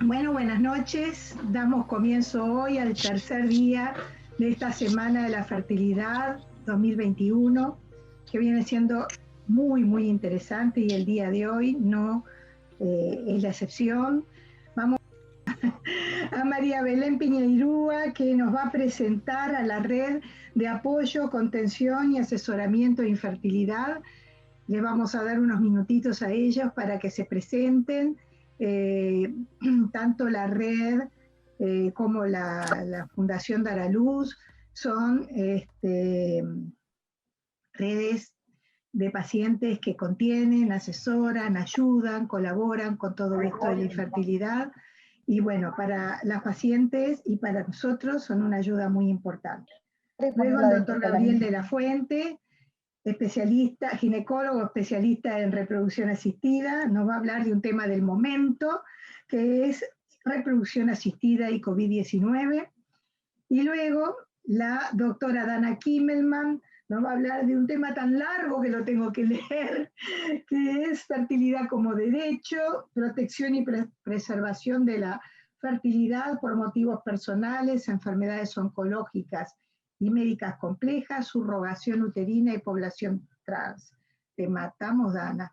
Bueno, buenas noches. Damos comienzo hoy al tercer día de esta Semana de la Fertilidad 2021, que viene siendo muy interesante y el día de hoy no es la excepción. Vamos a María Belén Piñeirúa, que nos va a presentar a la red de apoyo, contención y asesoramiento de infertilidad. Le vamos a dar unos minutitos a ellos para que se presenten, eh, tanto la red como la Fundación Daraluz son redes de pacientes que contienen, asesoran, ayudan, colaboran con todo esto de la infertilidad. Y bueno, para las pacientes y para nosotros son una ayuda muy importante. Luego el doctor Gabriel de la Fuente, especialista, ginecólogo especialista en reproducción asistida, nos va a hablar de un tema del momento, que es reproducción asistida y COVID-19. Y luego la doctora Dana Kimmelman nos va a hablar de un tema tan largo que lo tengo que leer, que es fertilidad como derecho, protección y preservación de la fertilidad por motivos personales, enfermedades oncológicas y médicas complejas, subrogación uterina y población trans. Te matamos, Dana.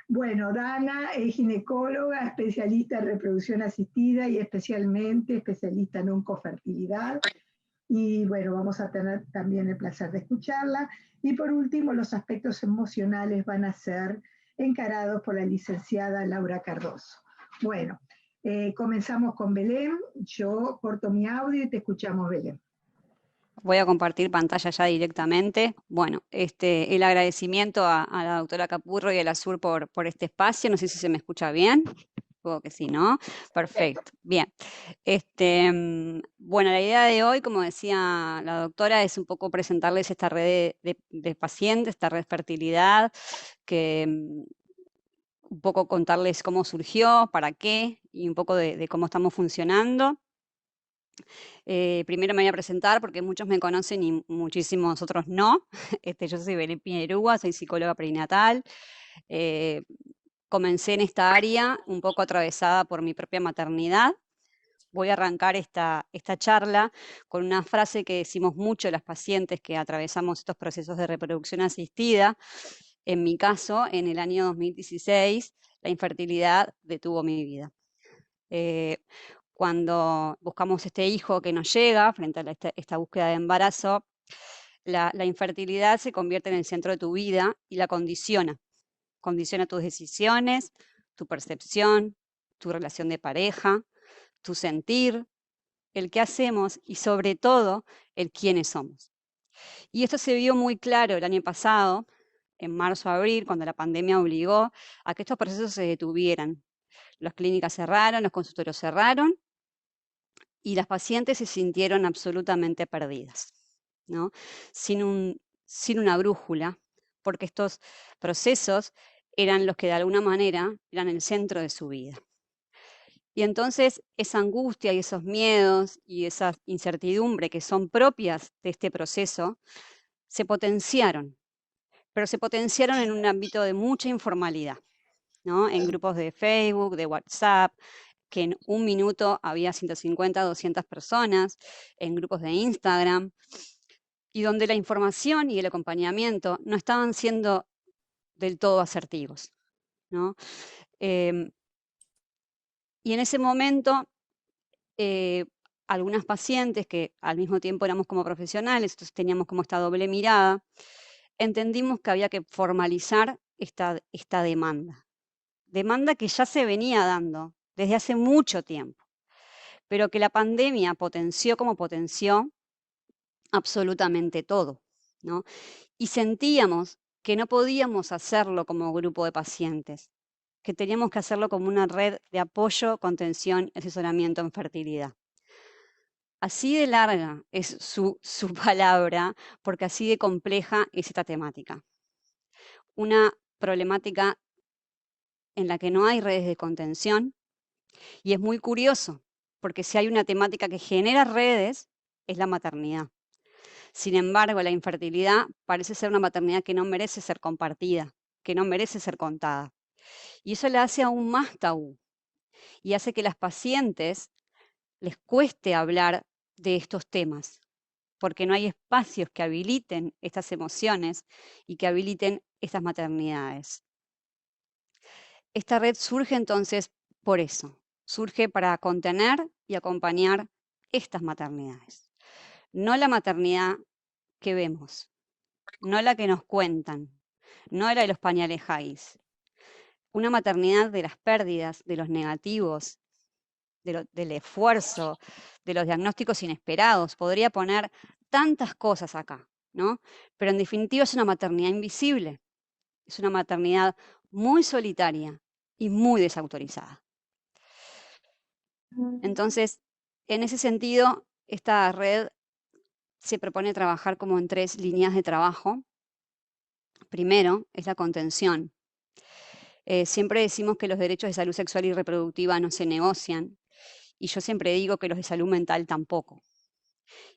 Bueno, Dana es ginecóloga, especialista en reproducción asistida y especialmente especialista en oncofertilidad. Y bueno, vamos a tener también el placer de escucharla. Y por último, los aspectos emocionales van a ser encarados por la licenciada Laura Cardoso. Bueno, comenzamos con Belén. Yo corto mi audio y te escuchamos, Belén. Voy a compartir pantalla ya directamente. Bueno, el agradecimiento a la doctora Capurro y a la SUR por este espacio. No sé si se me escucha bien. Supongo que sí, ¿no? Perfecto. Bien. Bueno, la idea de hoy, como decía la doctora, es un poco presentarles esta red de pacientes, esta red de fertilidad, que un poco contarles cómo surgió, para qué y un poco de cómo estamos funcionando. Primero me voy a presentar porque muchos me conocen y muchísimos otros no. Yo soy Belén Piñeirúa, soy psicóloga perinatal. Comencé en esta área un poco atravesada por mi propia maternidad. Voy a arrancar esta charla con una frase que decimos mucho las pacientes que atravesamos estos procesos de reproducción asistida. En mi caso, en el año 2016, la infertilidad detuvo mi vida. Cuando buscamos este hijo que nos llega, frente a esta búsqueda de embarazo, la infertilidad se convierte en el centro de tu vida y la condiciona. Condiciona tus decisiones, tu percepción, tu relación de pareja, tu sentir, el qué hacemos y sobre todo el quiénes somos. Y esto se vio muy claro el año pasado, en marzo-abril, cuando la pandemia obligó a que estos procesos se detuvieran. Las clínicas cerraron, los consultorios cerraron, y las pacientes se sintieron absolutamente perdidas, ¿no? Sin una brújula, porque estos procesos eran los que de alguna manera eran el centro de su vida. Y entonces esa angustia y esos miedos y esa incertidumbre que son propias de este proceso se potenciaron, pero se potenciaron en un ámbito de mucha informalidad, ¿no? En grupos de Facebook, de WhatsApp, que en un minuto había 150, 200 personas, en grupos de Instagram, y donde la información y el acompañamiento no estaban siendo del todo asertivos, ¿no? Y en ese momento, algunas pacientes que al mismo tiempo éramos como profesionales, entonces teníamos como esta doble mirada, entendimos que había que formalizar esta demanda que ya se venía dando desde hace mucho tiempo, pero que la pandemia potenció como potenció absolutamente todo, ¿no? Y sentíamos que no podíamos hacerlo como grupo de pacientes, que teníamos que hacerlo como una red de apoyo, contención y asesoramiento en fertilidad. Así de larga es su palabra, porque así de compleja es esta temática. Una problemática en la que no hay redes de contención, y es muy curioso, porque si hay una temática que genera redes, es la maternidad. Sin embargo, la infertilidad parece ser una maternidad que no merece ser compartida, que no merece ser contada. Y eso la hace aún más tabú. y hace que las pacientes les cueste hablar de estos temas, porque no hay espacios que habiliten estas emociones y que habiliten estas maternidades. Esta red surge entonces por eso, surge para contener y acompañar estas maternidades. No la maternidad que vemos, no la que nos cuentan, no la de los pañales Hais. Una maternidad de las pérdidas, de los negativos, del esfuerzo, de los diagnósticos inesperados. Podría poner tantas cosas acá, ¿no? Pero en definitiva es una maternidad invisible, es una maternidad muy solitaria y muy desautorizada. Entonces, en ese sentido, esta red se propone trabajar como en 3 líneas de trabajo. Primero, es la contención. Siempre decimos que los derechos de salud sexual y reproductiva no se negocian, y yo siempre digo que los de salud mental tampoco.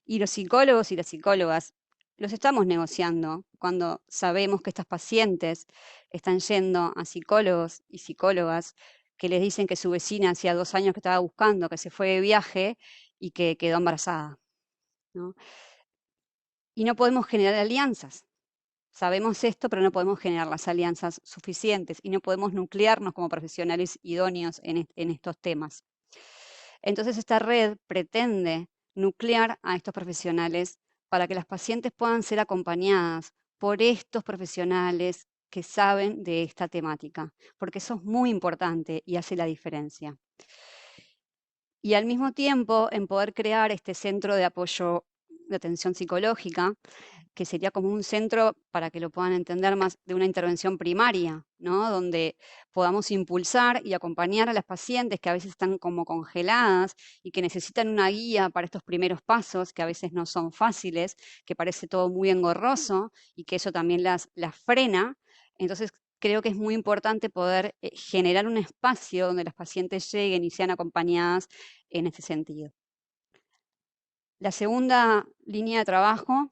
Y los psicólogos y las psicólogas los estamos negociando cuando sabemos que estas pacientes están yendo a psicólogos y psicólogas que les dicen que su vecina hacía 2 años que estaba buscando, que se fue de viaje y que quedó embarazada, ¿no? Y no podemos generar alianzas. Sabemos esto, pero no podemos generar las alianzas suficientes y no podemos nuclearnos como profesionales idóneos en estos temas. Entonces, esta red pretende nuclear a estos profesionales para que las pacientes puedan ser acompañadas por estos profesionales que saben de esta temática, porque eso es muy importante y hace la diferencia. Y al mismo tiempo, en poder crear este centro de apoyo de atención psicológica, que sería como un centro, para que lo puedan entender más, de una intervención primaria, ¿no? Donde podamos impulsar y acompañar a las pacientes que a veces están como congeladas y que necesitan una guía para estos primeros pasos, que a veces no son fáciles, que parece todo muy engorroso y que eso también las frena. Entonces, creo que es muy importante poder generar un espacio donde las pacientes lleguen y sean acompañadas en este sentido. La segunda línea de trabajo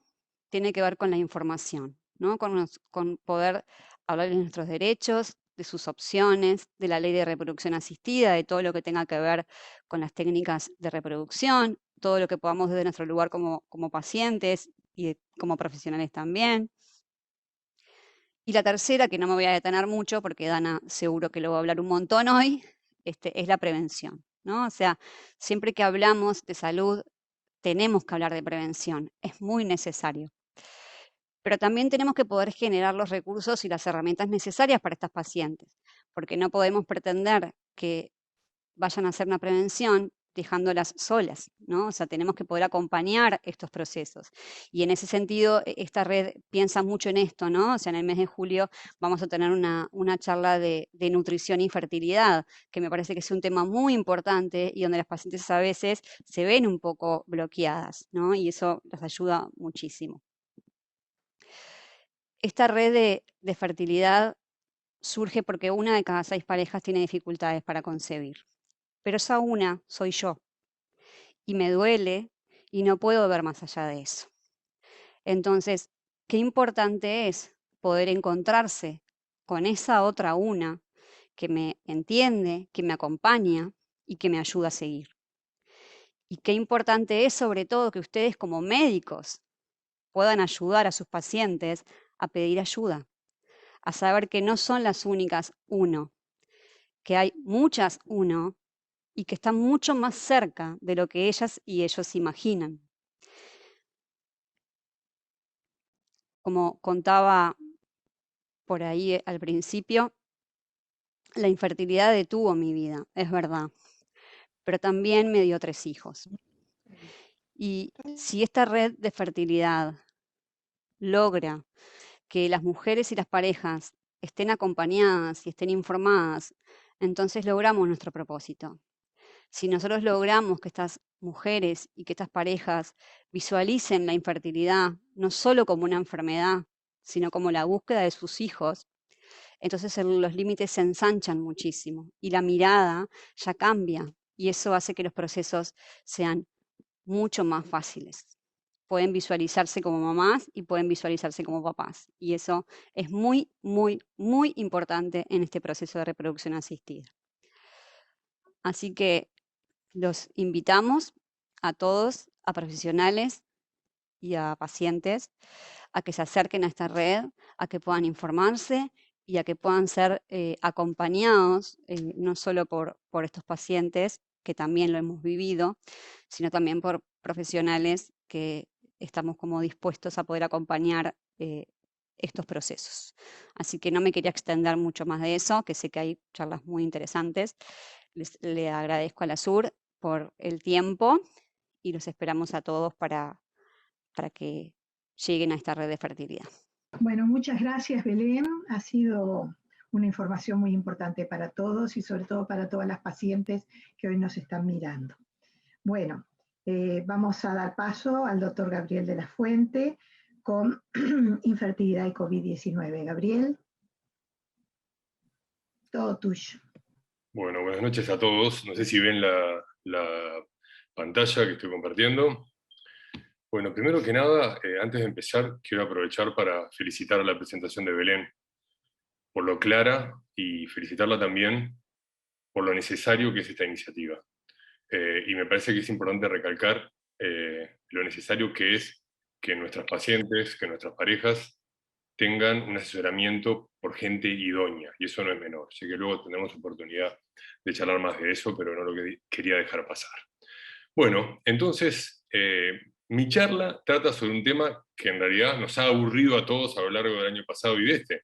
tiene que ver con la información, ¿no? Con poder hablar de nuestros derechos, de sus opciones, de la ley de reproducción asistida, de todo lo que tenga que ver con las técnicas de reproducción, todo lo que podamos desde nuestro lugar como pacientes y como profesionales también. Y la tercera, que no me voy a detener mucho porque Dana seguro que lo va a hablar un montón hoy, es la prevención, ¿no? O sea, siempre que hablamos de salud, tenemos que hablar de prevención, es muy necesario. Pero también tenemos que poder generar los recursos y las herramientas necesarias para estas pacientes, porque no podemos pretender que vayan a hacer una prevención dejándolas solas, ¿no? O sea, tenemos que poder acompañar estos procesos. Y en ese sentido, esta red piensa mucho en esto, ¿no? O sea, en el mes de julio vamos a tener una charla de nutrición y fertilidad, que me parece que es un tema muy importante y donde las pacientes a veces se ven un poco bloqueadas, ¿no? Y eso las ayuda muchísimo. Esta red de fertilidad surge porque una de cada 6 parejas tiene dificultades para concebir. Pero esa una soy yo. Y me duele y no puedo ver más allá de eso. Entonces, qué importante es poder encontrarse con esa otra una que me entiende, que me acompaña y que me ayuda a seguir. Y qué importante es sobre todo que ustedes como médicos puedan ayudar a sus pacientes a pedir ayuda, a saber que no son las únicas uno, que hay muchas uno y que están mucho más cerca de lo que ellas y ellos imaginan. Como contaba por ahí al principio, la infertilidad detuvo mi vida, es verdad, pero también me dio 3 hijos. Y si esta red de fertilidad logra que las mujeres y las parejas estén acompañadas y estén informadas, entonces logramos nuestro propósito. Si nosotros logramos que estas mujeres y que estas parejas visualicen la infertilidad no solo como una enfermedad, sino como la búsqueda de sus hijos, entonces los límites se ensanchan muchísimo y la mirada ya cambia y eso hace que los procesos sean mucho más fáciles. Pueden visualizarse como mamás y pueden visualizarse como papás. Y eso es muy, muy, muy importante en este proceso de reproducción asistida. Así que los invitamos a todos, a profesionales y a pacientes, a que se acerquen a esta red, a que puedan informarse y a que puedan ser acompañados, no solo por estos pacientes, que también lo hemos vivido, sino también por profesionales que estamos como dispuestos a poder acompañar estos procesos. Así que no me quería extender mucho más de eso, que sé que hay charlas muy interesantes. Le agradezco a la SUR por el tiempo y los esperamos a todos para que lleguen a esta red de fertilidad. Bueno, muchas gracias, Belén. Ha sido una información muy importante para todos y sobre todo para todas las pacientes que hoy nos están mirando. Bueno, vamos a dar paso al doctor Gabriel de la Fuente con infertilidad y COVID-19. Gabriel, todo tuyo. Bueno, buenas noches a todos. No sé si ven la pantalla que estoy compartiendo. Bueno, primero que nada, antes de empezar, quiero aprovechar para felicitar a la presentación de Belén por lo clara y felicitarla también por lo necesario que es esta iniciativa. Y me parece que es importante recalcar lo necesario que es que nuestras pacientes, que nuestras parejas tengan un asesoramiento por gente idónea, y eso no es menor. Así que luego tendremos oportunidad de charlar más de eso, pero no lo que quería dejar pasar. Bueno, entonces, mi charla trata sobre un tema que en realidad nos ha aburrido a todos a lo largo del año pasado y de este,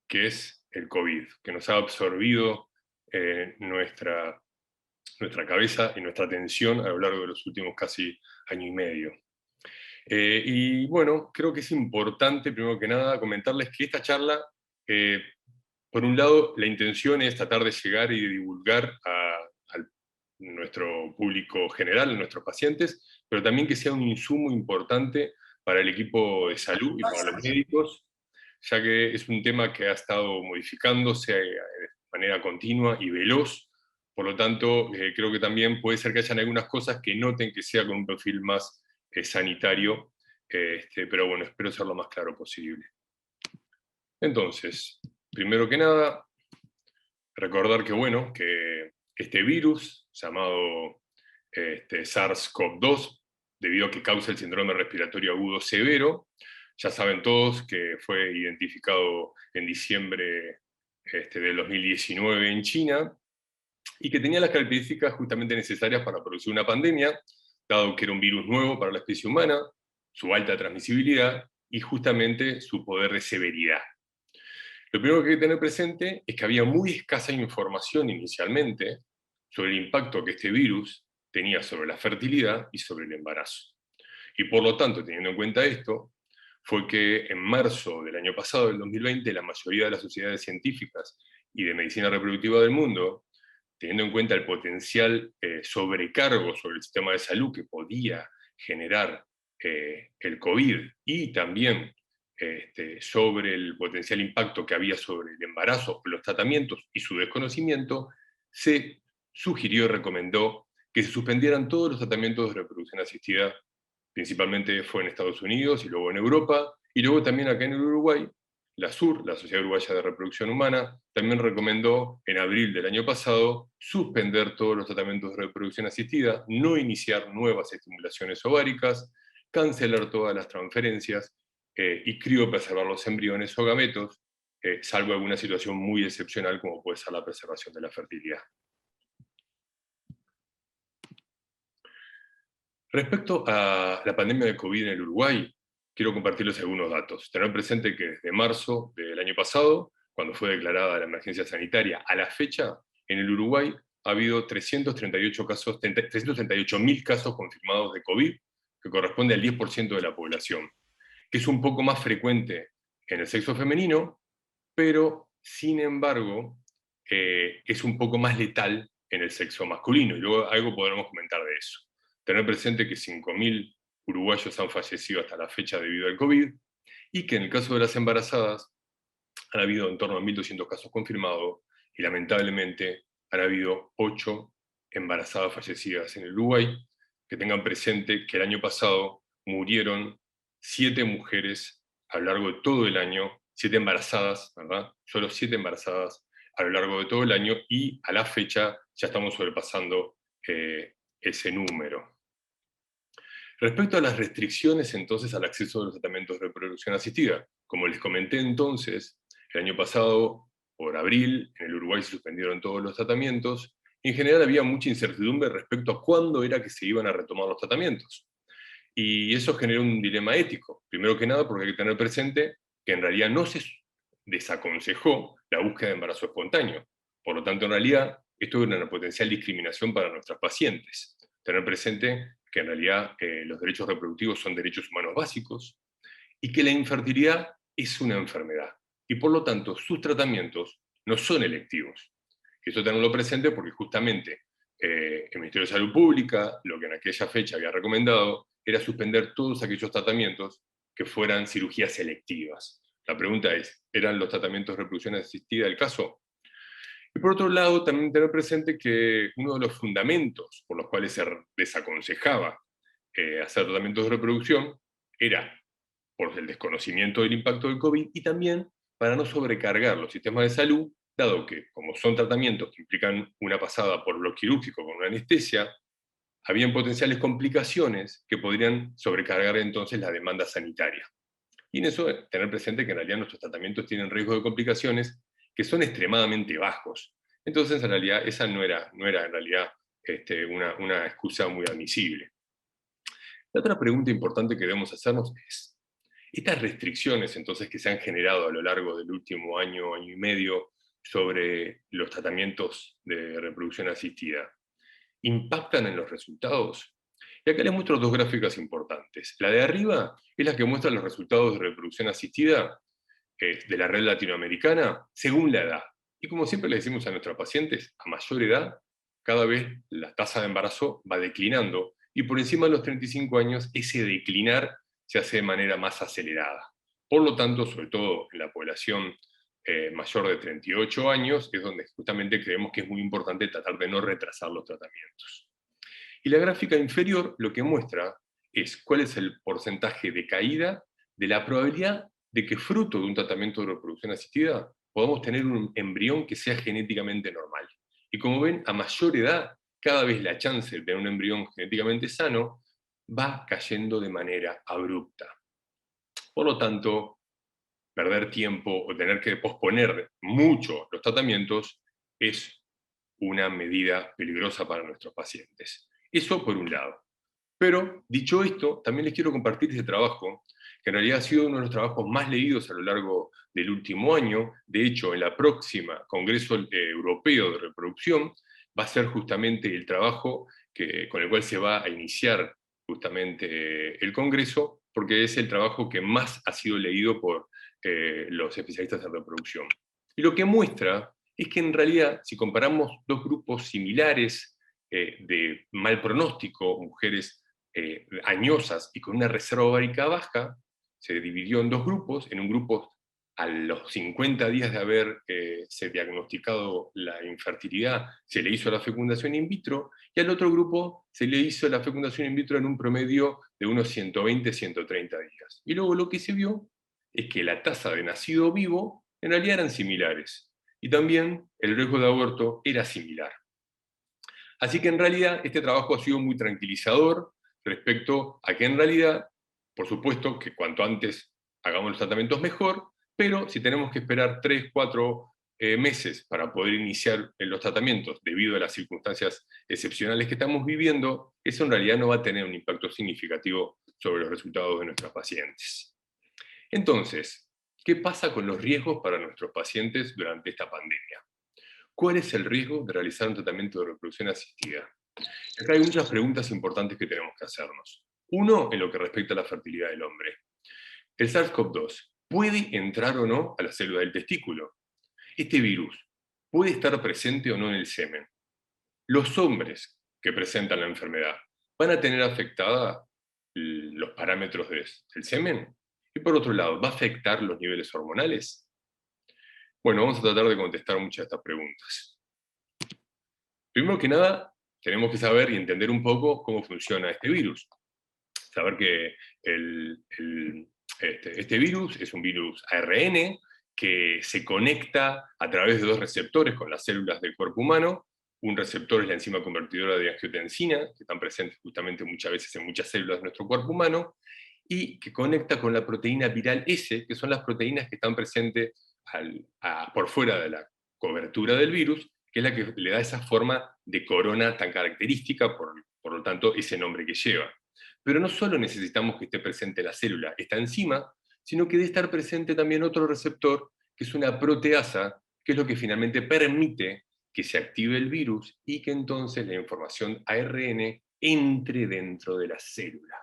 que es el COVID, que nos ha absorbido nuestra cabeza y nuestra atención a lo largo de los últimos casi año y medio. Y bueno, creo que es importante, primero que nada, comentarles que esta charla, por un lado, la intención es tratar de llegar y de divulgar a nuestro público general, a nuestros pacientes, pero también que sea un insumo importante para el equipo de salud y para los médicos, ya que es un tema que ha estado modificándose de manera continua y veloz. Por lo tanto, creo que también puede ser que hayan algunas cosas que noten que sea con un perfil más sanitario, pero bueno, espero ser lo más claro posible. Entonces, primero que nada, recordar que, bueno, que este virus, llamado SARS-CoV-2, debido a que causa el síndrome respiratorio agudo severo, ya saben todos que fue identificado en diciembre del 2019 en China, y que tenía las características justamente necesarias para producir una pandemia, dado que era un virus nuevo para la especie humana, su alta transmisibilidad y justamente su poder de severidad. Lo primero que hay que tener presente es que había muy escasa información inicialmente sobre el impacto que este virus tenía sobre la fertilidad y sobre el embarazo. Y por lo tanto, teniendo en cuenta esto, fue que en marzo del año pasado, del 2020, la mayoría de las sociedades científicas y de medicina reproductiva del mundo, teniendo en cuenta el potencial sobrecargo sobre el sistema de salud que podía generar el COVID y también sobre el potencial impacto que había sobre el embarazo, los tratamientos y su desconocimiento, se sugirió y recomendó que se suspendieran todos los tratamientos de reproducción asistida. Principalmente fue en Estados Unidos y luego en Europa, y luego también acá en el Uruguay. La SUR, la Sociedad Uruguaya de Reproducción Humana, también recomendó en abril del año pasado suspender todos los tratamientos de reproducción asistida, no iniciar nuevas estimulaciones ováricas, cancelar todas las transferencias y criopreservar los embriones o gametos, salvo alguna situación muy excepcional como puede ser la preservación de la fertilidad. Respecto a la pandemia de COVID en el Uruguay, quiero compartirles algunos datos. Tener presente que desde marzo del año pasado, cuando fue declarada la emergencia sanitaria, a la fecha, en el Uruguay ha habido 338.000 casos confirmados de COVID, que corresponde al 10% de la población, que es un poco más frecuente en el sexo femenino, pero sin embargo es un poco más letal en el sexo masculino, y luego algo podremos comentar de eso. Tener presente que 5.000 uruguayos han fallecido hasta la fecha debido al COVID, y que en el caso de las embarazadas han habido en torno a 1.200 casos confirmados, y lamentablemente han habido 8 embarazadas fallecidas en el Uruguay. Que tengan presente que el año pasado murieron 7 mujeres a lo largo de todo el año, 7 embarazadas, ¿verdad? Solo 7 embarazadas a lo largo de todo el año, y a la fecha ya estamos sobrepasando ese número. Respecto a las restricciones entonces al acceso a los tratamientos de reproducción asistida, como les comenté entonces, el año pasado, por abril, en el Uruguay se suspendieron todos los tratamientos, y en general había mucha incertidumbre respecto a cuándo era que se iban a retomar los tratamientos. Y eso generó un dilema ético, primero que nada porque hay que tener presente que en realidad no se desaconsejó la búsqueda de embarazo espontáneo. Por lo tanto, en realidad, esto es una potencial discriminación para nuestras pacientes. Tener presente que en realidad los derechos reproductivos son derechos humanos básicos y que la infertilidad es una enfermedad. Y por lo tanto, sus tratamientos no son electivos. Esto tenerlo presente porque justamente el Ministerio de Salud Pública, lo que en aquella fecha había recomendado, era suspender todos aquellos tratamientos que fueran cirugías selectivas. La pregunta es, ¿eran los tratamientos de reproducción asistida el caso? Y por otro lado, también tener presente que uno de los fundamentos por los cuales se desaconsejaba hacer tratamientos de reproducción era por el desconocimiento del impacto del COVID y también para no sobrecargar los sistemas de salud, dado que, como son tratamientos que implican una pasada por lo quirúrgico con una anestesia, habían potenciales complicaciones que podrían sobrecargar entonces la demanda sanitaria. Y en eso tener presente que en realidad nuestros tratamientos tienen riesgo de complicaciones que son extremadamente bajos. Entonces, en realidad, esa no era en realidad una excusa muy admisible. La otra pregunta importante que debemos hacernos es, estas restricciones entonces que se han generado a lo largo del último año, año y medio, sobre los tratamientos de reproducción asistida, ¿impactan en los resultados? Y acá les muestro dos gráficas importantes. La de arriba es la que muestra los resultados de reproducción asistida de la red latinoamericana según la edad. Y como siempre le decimos a nuestros pacientes, a mayor edad, cada vez la tasa de embarazo va declinando, y por encima de los 35 años ese declinar se hace de manera más acelerada. Por lo tanto, sobre todo en la población mayor de 38 años, es donde justamente creemos que es muy importante tratar de no retrasar los tratamientos. Y la gráfica inferior lo que muestra es cuál es el porcentaje de caída de la probabilidad de que fruto de un tratamiento de reproducción asistida podamos tener un embrión que sea genéticamente normal. Y como ven, a mayor edad, cada vez la chance de tener un embrión genéticamente sano va cayendo de manera abrupta. Por lo tanto, perder tiempo o tener que posponer mucho los tratamientos es una medida peligrosa para nuestros pacientes. Eso por un lado. Pero, dicho esto, también les quiero compartir este trabajo, que en realidad ha sido uno de los trabajos más leídos a lo largo del último año. De hecho, en la próxima Congreso Europeo de Reproducción va a ser justamente el trabajo con el cual se va a iniciar justamente el Congreso, porque es el trabajo que más ha sido leído por los especialistas en reproducción. Y lo que muestra es que en realidad, si comparamos dos grupos similares de mal pronóstico, mujeres añosas y con una reserva ovárica baja, se dividió en dos grupos. En un grupo, a los 50 días de haberse diagnosticado la infertilidad, se le hizo la fecundación in vitro, y al otro grupo se le hizo la fecundación in vitro en un promedio de unos 120-130 días. Y luego lo que se vio es que la tasa de nacido vivo en realidad eran similares, y también el riesgo de aborto era similar. Así que en realidad este trabajo ha sido muy tranquilizador respecto a que en realidad, por supuesto, que cuanto antes hagamos los tratamientos mejor, pero si tenemos que esperar 3, 4 meses para poder iniciar los tratamientos debido a las circunstancias excepcionales que estamos viviendo, eso en realidad no va a tener un impacto significativo sobre los resultados de nuestros pacientes. Entonces, ¿qué pasa con los riesgos para nuestros pacientes durante esta pandemia? ¿Cuál es el riesgo de realizar un tratamiento de reproducción asistida? Acá hay muchas preguntas importantes que tenemos que hacernos. Uno, en lo que respecta a la fertilidad del hombre. ¿El SARS-CoV-2 puede entrar o no a la célula del testículo? ¿Este virus puede estar presente o no en el semen? ¿Los hombres que presentan la enfermedad van a tener afectada los parámetros del semen? Y por otro lado, ¿va a afectar los niveles hormonales? Bueno, vamos a tratar de contestar muchas de estas preguntas. Primero que nada, tenemos que saber y entender un poco cómo funciona este virus. Saber que este virus es un virus ARN que se conecta a través de dos receptores con las células del cuerpo humano. Un receptor es la enzima convertidora de angiotensina, que están presentes justamente muchas veces en muchas células de nuestro cuerpo humano, y que conecta con la proteína viral S, que son las proteínas que están presentes por fuera de la cobertura del virus, que es la que le da esa forma de corona tan característica, por lo tanto, ese nombre que lleva. Pero no solo necesitamos que esté presente la célula, esta enzima, sino que debe estar presente también otro receptor, que es una proteasa, que es lo que finalmente permite que se active el virus y que entonces la información ARN entre dentro de la célula.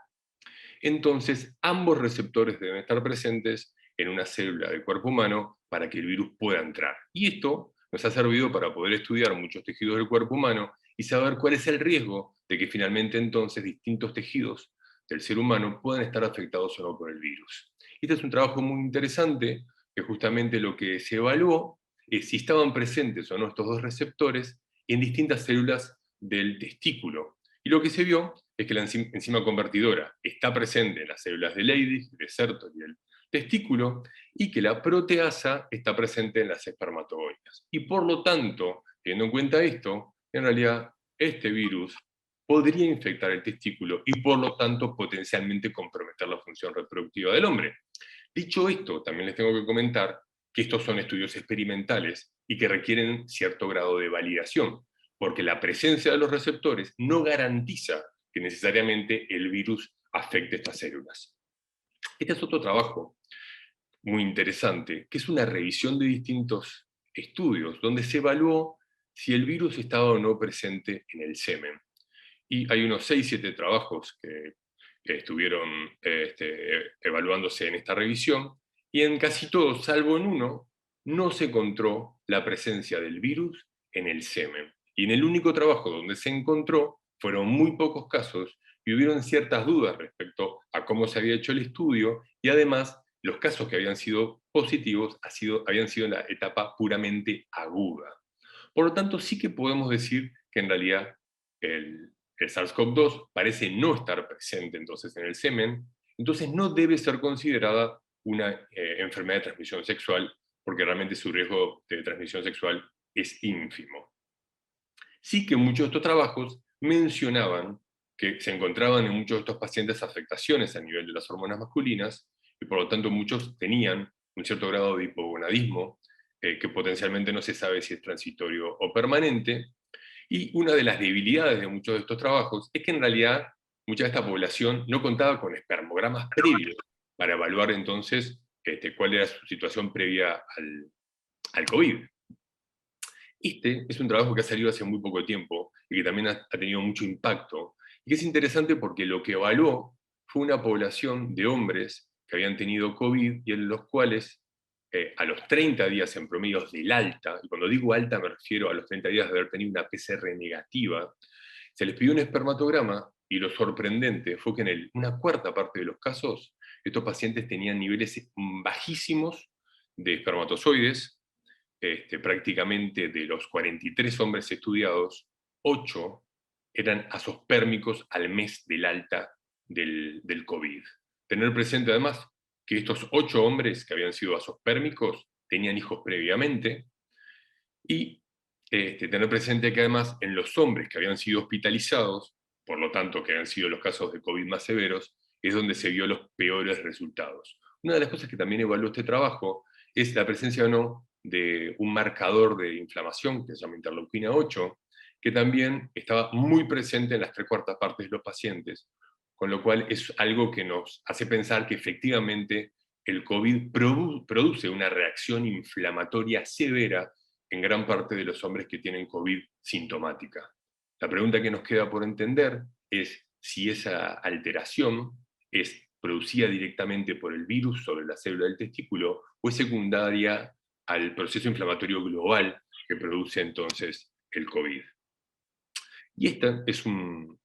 Entonces, ambos receptores deben estar presentes en una célula del cuerpo humano para que el virus pueda entrar. Y esto nos ha servido para poder estudiar muchos tejidos del cuerpo humano y saber cuál es el riesgo de que finalmente entonces distintos tejidos del ser humano puedan estar afectados o no por el virus. Este es un trabajo muy interesante, que justamente lo que se evaluó es si estaban presentes o no estos dos receptores en distintas células del testículo. Y lo que se vio es que la enzima convertidora está presente en las células de Leydig, de Sertoli y del testículo, y que la proteasa está presente en las espermatogoides. Y por lo tanto, teniendo en cuenta esto, en realidad este virus podría infectar el testículo y por lo tanto potencialmente comprometer la función reproductiva del hombre. Dicho esto, también les tengo que comentar que estos son estudios experimentales y que requieren cierto grado de validación, porque la presencia de los receptores no garantiza que necesariamente el virus afecte estas células. Este es otro trabajo muy interesante, que es una revisión de distintos estudios, donde se evaluó si el virus estaba o no presente en el semen. Y hay unos 6-7 trabajos que estuvieron evaluándose en esta revisión, y en casi todos, salvo en uno, no se encontró la presencia del virus en el semen. Y en el único trabajo donde se encontró, fueron muy pocos casos, y hubieron ciertas dudas respecto a cómo se había hecho el estudio, y además los casos que habían sido positivos habían sido en la etapa puramente aguda. Por lo tanto, sí que podemos decir que en realidad el SARS-CoV-2 parece no estar presente entonces en el semen, entonces no debe ser considerada una enfermedad de transmisión sexual, porque realmente su riesgo de transmisión sexual es ínfimo. Sí que muchos de estos trabajos mencionaban que se encontraban en muchos de estos pacientes afectaciones a nivel de las hormonas masculinas, y por lo tanto muchos tenían un cierto grado de hipogonadismo, que potencialmente no se sabe si es transitorio o permanente. Y una de las debilidades de muchos de estos trabajos es que en realidad mucha de esta población no contaba con espermogramas previos para evaluar entonces cuál era su situación previa al COVID. Este es un trabajo que ha salido hace muy poco tiempo y que también ha tenido mucho impacto, y que es interesante porque lo que evaluó fue una población de hombres que habían tenido COVID y en los cuales a los 30 días en promedio del alta, y cuando digo alta me refiero a los 30 días de haber tenido una PCR negativa, se les pidió un espermatograma, y lo sorprendente fue que en una cuarta parte de los casos estos pacientes tenían niveles bajísimos de espermatozoides. Prácticamente de los 43 hombres estudiados, 8 eran azospérmicos al mes del alta del COVID. Tener presente además que estos 8 hombres que habían sido azospérmicos tenían hijos previamente, y tener presente que además en los hombres que habían sido hospitalizados, por lo tanto que han sido los casos de COVID más severos, es donde se vio los peores resultados. Una de las cosas que también evaluó este trabajo es la presencia o no de un marcador de inflamación que se llama interleuquina 8, que también estaba muy presente en las 3/4 partes de los pacientes, con lo cual es algo que nos hace pensar que efectivamente el COVID produce una reacción inflamatoria severa en gran parte de los hombres que tienen COVID sintomática. La pregunta que nos queda por entender es si esa alteración es producida directamente por el virus sobre la célula del testículo o es secundaria al proceso inflamatorio global que produce entonces el COVID. Y este es un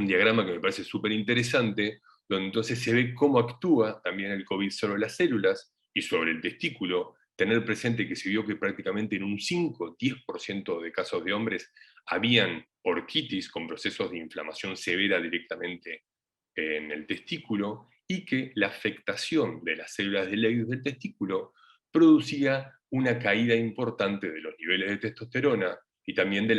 diagrama que me parece súper interesante, donde entonces se ve cómo actúa también el COVID sobre las células y sobre el testículo. Tener presente que se vio que prácticamente en un 5-10% de casos de hombres habían orquitis con procesos de inflamación severa directamente en el testículo, y que la afectación de las células de Leydig del testículo producía una caída importante de los niveles de testosterona y también de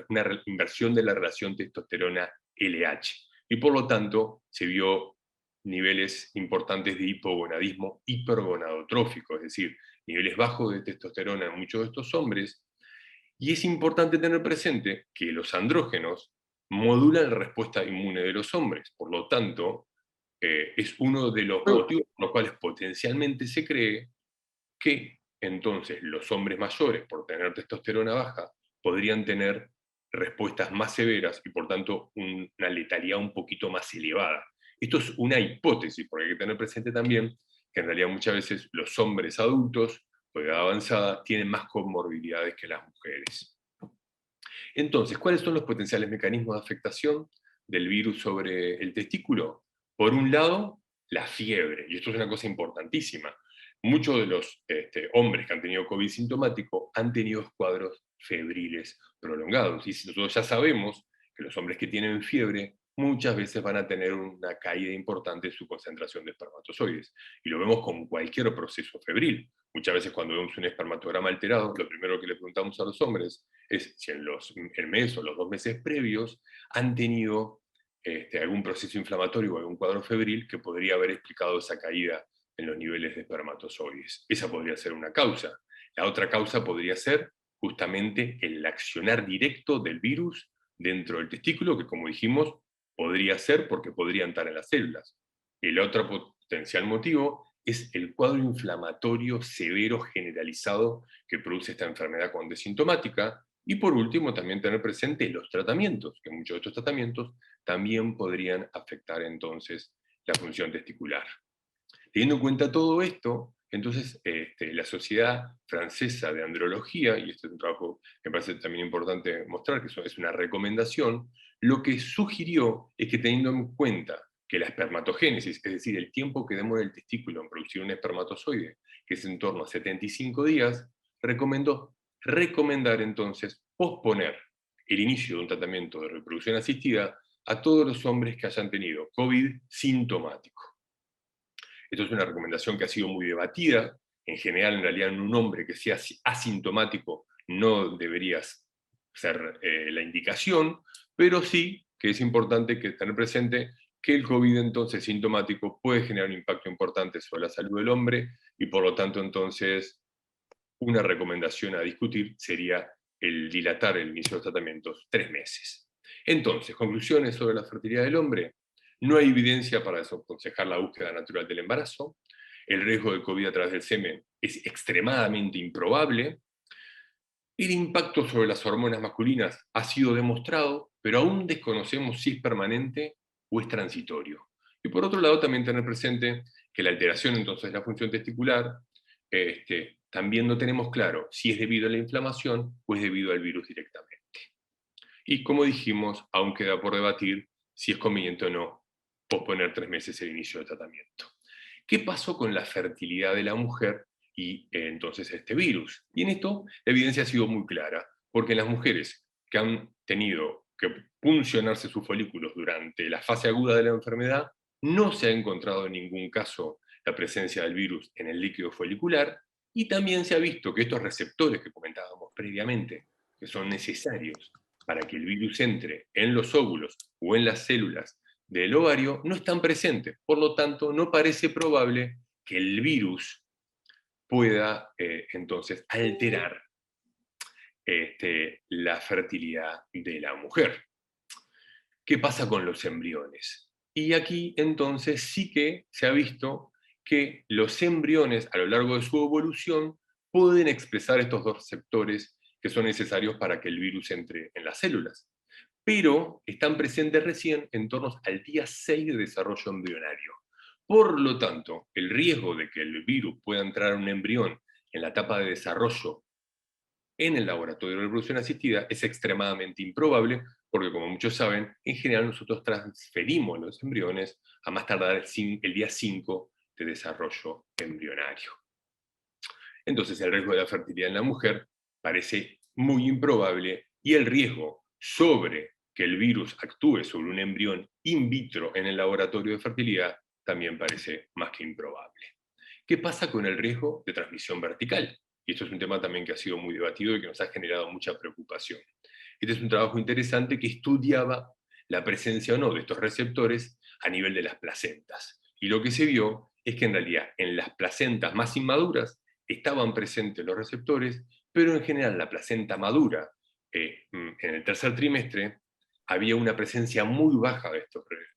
una inversión de la relación testosterona-LH. Y por lo tanto se vio niveles importantes de hipogonadismo hipergonadotrófico, es decir, niveles bajos de testosterona en muchos de estos hombres. Y es importante tener presente que los andrógenos modulan la respuesta inmune de los hombres. Por lo tanto, es uno de los motivos por los cuales potencialmente se cree que entonces los hombres mayores, por tener testosterona baja, podrían tener respuestas más severas y por tanto una letalidad un poquito más elevada. Esto es una hipótesis, porque hay que tener presente también que en realidad muchas veces los hombres adultos o de edad avanzada tienen más comorbilidades que las mujeres. Entonces, ¿cuáles son los potenciales mecanismos de afectación del virus sobre el testículo? Por un lado, la fiebre, y esto es una cosa importantísima. Muchos de los hombres que han tenido COVID sintomático han tenido cuadros febriles prolongados, y nosotros ya sabemos que los hombres que tienen fiebre muchas veces van a tener una caída importante en su concentración de espermatozoides, y lo vemos con cualquier proceso febril. Muchas veces cuando vemos un espermatograma alterado, lo primero que le preguntamos a los hombres es si en el mes o los 2 meses previos han tenido algún proceso inflamatorio o algún cuadro febril que podría haber explicado esa caída en los niveles de espermatozoides. Esa podría ser una causa. La otra causa podría ser justamente el accionar directo del virus dentro del testículo, que como dijimos, podría ser porque podría entrar en las células. El otro potencial motivo es el cuadro inflamatorio severo generalizado que produce esta enfermedad cuando es sintomática. Y por último, también tener presente los tratamientos, que muchos de estos tratamientos también podrían afectar entonces la función testicular. Teniendo en cuenta todo esto, entonces la Sociedad Francesa de Andrología, y este es un trabajo que me parece también importante mostrar, que es una recomendación, lo que sugirió es que teniendo en cuenta que la espermatogénesis, es decir, el tiempo que demora el testículo en producir un espermatozoide, que es en torno a 75 días, recomendar entonces posponer el inicio de un tratamiento de reproducción asistida a todos los hombres que hayan tenido COVID sintomático. Esto es una recomendación que ha sido muy debatida. En general, en realidad, en un hombre que sea asintomático no debería ser la indicación, pero sí que es importante tener presente que el COVID entonces sintomático puede generar un impacto importante sobre la salud del hombre y por lo tanto entonces una recomendación a discutir sería el dilatar el inicio de los tratamientos 3 meses. Entonces, conclusiones sobre la fertilidad del hombre. No hay evidencia para desaconsejar la búsqueda natural del embarazo. El riesgo de COVID a través del semen es extremadamente improbable. El impacto sobre las hormonas masculinas ha sido demostrado, pero aún desconocemos si es permanente o es transitorio. Y por otro lado, también tener presente que la alteración entonces de la función testicular, también no tenemos claro si es debido a la inflamación o es debido al virus directamente. Y como dijimos, aún queda por debatir si es conveniente o no posponer 3 meses el inicio del tratamiento. ¿Qué pasó con la fertilidad de la mujer y entonces este virus? Y en esto la evidencia ha sido muy clara, porque en las mujeres que han tenido que puncionarse sus folículos durante la fase aguda de la enfermedad, no se ha encontrado en ningún caso la presencia del virus en el líquido folicular, y también se ha visto que estos receptores que comentábamos previamente, que son necesarios para que el virus entre en los óvulos o en las células del ovario, no están presentes. Por lo tanto, no parece probable que el virus pueda entonces alterar la fertilidad de la mujer. ¿Qué pasa con los embriones? Y aquí entonces sí que se ha visto que los embriones a lo largo de su evolución pueden expresar estos dos receptores que son necesarios para que el virus entre en las células, pero están presentes recién en torno al día 6 de desarrollo embrionario. Por lo tanto, el riesgo de que el virus pueda entrar a un embrión en la etapa de desarrollo en el laboratorio de reproducción asistida es extremadamente improbable, porque como muchos saben, en general nosotros transferimos los embriones a más tardar el día 5 de desarrollo embrionario. Entonces el riesgo de la fertilidad en la mujer parece muy improbable y el riesgo sobre que el virus actúe sobre un embrión in vitro en el laboratorio de fertilidad también parece más que improbable. ¿Qué pasa con el riesgo de transmisión vertical? y esto es un tema también que ha sido muy debatido y que nos ha generado mucha preocupación. Este es un trabajo interesante que estudiaba la presencia o no de estos receptores a nivel de las placentas. Y lo que se vio es que en realidad en las placentas más inmaduras estaban presentes los receptores, pero en general la placenta madura, en el tercer trimestre, había una presencia muy baja de